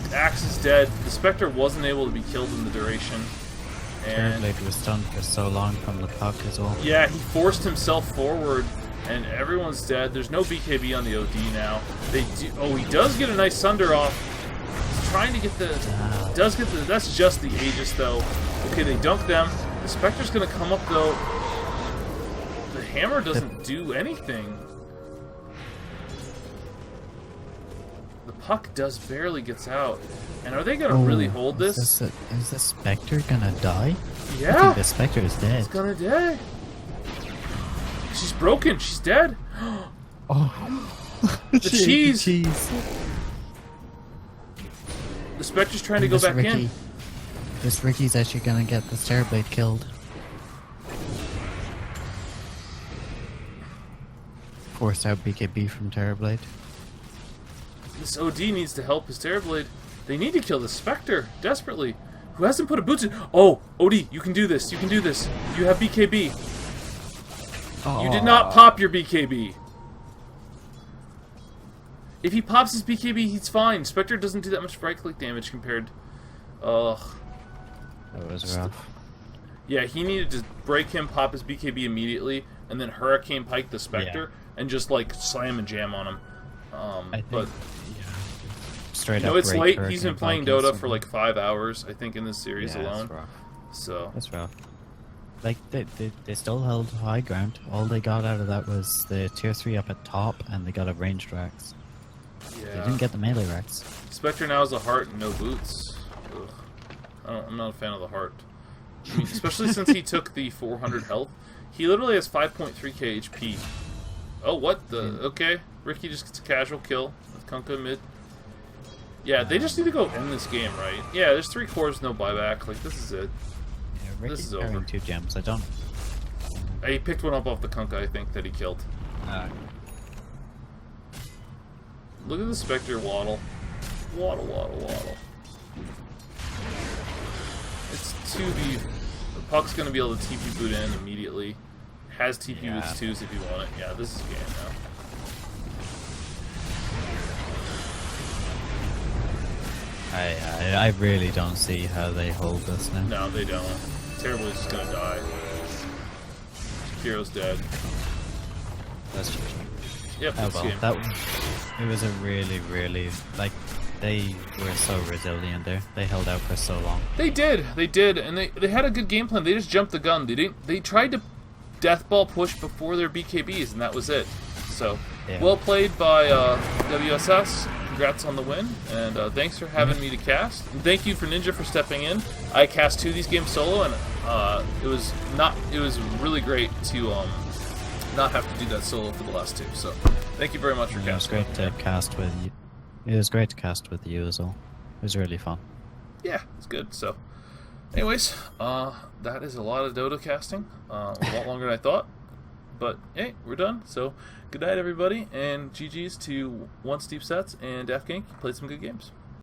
The Axe is dead. The Spectre wasn't able to be killed in the duration. And Terrorblade was stunned for so long from the puck as well. yeah, he forced himself forward, and everyone's dead. There's no BKB on the OD now. They do. Oh, he does get a nice Sunder off. He's trying to get the. Does get the. That's just the Aegis though. Okay, they dunk them. The Spectre's gonna come up though. The hammer doesn't do anything. The puck does barely gets out. And are they gonna really hold this? Is the Spectre gonna die? Yeah. I think the Spectre is dead. It's gonna die. She's broken. She's dead. Oh. The cheese. Cheese. The Spectre's trying to go back in. This Ricky's actually gonna get the Terrorblade killed. Forced out BKB from Terrorblade. This OD needs to help his Terrorblade. They need to kill the Spectre desperately. Who hasn't put a boots in? Oh, OD, you can do this. You can do this. You have BKB. You did not pop your BKB. If he pops his BKB, he's fine. Spectre doesn't do that much right-click damage compared. Ugh. That was rough. Yeah, he needed to break him, pop his BKB immediately, and then Hurricane Pike the Spectre, and just like slam and jam on him. I think, but straight you know, up it's late. Hurricane He's been playing Pike Dota for like 5 hours, I think, in this series alone. That's rough. So That's rough. Like they still held high ground. All they got out of that was the tier 3 up at top, and they got a ranged Rex. yeah, They didn't get the melee Rex. Spectre now has a heart and no boots. Ugh. I'm not a fan of the heart. I mean, especially since he took the 400 health. He literally has 5.3k HP. Oh, what the? Okay, Ricky just gets a casual kill with Kunkka mid. Yeah, they just need to go end this game, right? Yeah, there's 3 cores, no buyback. Like, this is it. Yeah, Ricky's This is carrying over. 2 gems. I don't. He picked one up off the Kunkka, I think, that he killed. Look at the Spectre waddle. Waddle, waddle, waddle. It's 2v. The puck's gonna be able to TP boot in immediately. Has TP boots 2s if you want it. Yeah, this is game now. I really don't see how they hold this now. No, they don't. Terribly's just gonna die. Shakiro's dead. That's true. Yep, Oh this well, game. that was, it was a really, like, they were so resilient there. They held out for so long. They did, and they had a good game plan. They just jumped the gun. They tried to deathball push before their BKBs, and that was it. So, Yeah. well played by WSS. congrats on the win, and thanks for having me to cast. And thank you for Ninja for stepping in. I cast 2 of these games solo, and it was really great to not have to do that solo for the last 2. So thank you very much for casting. It was great to cast with you. It was great to cast with you as well. It was really fun. Yeah, it's good. So, anyways, that is a lot of Dota casting. A lot longer than I thought. But hey, we're done. So, good night, everybody, and GG's to One Steep Sets and Daft Gank. You played some good games.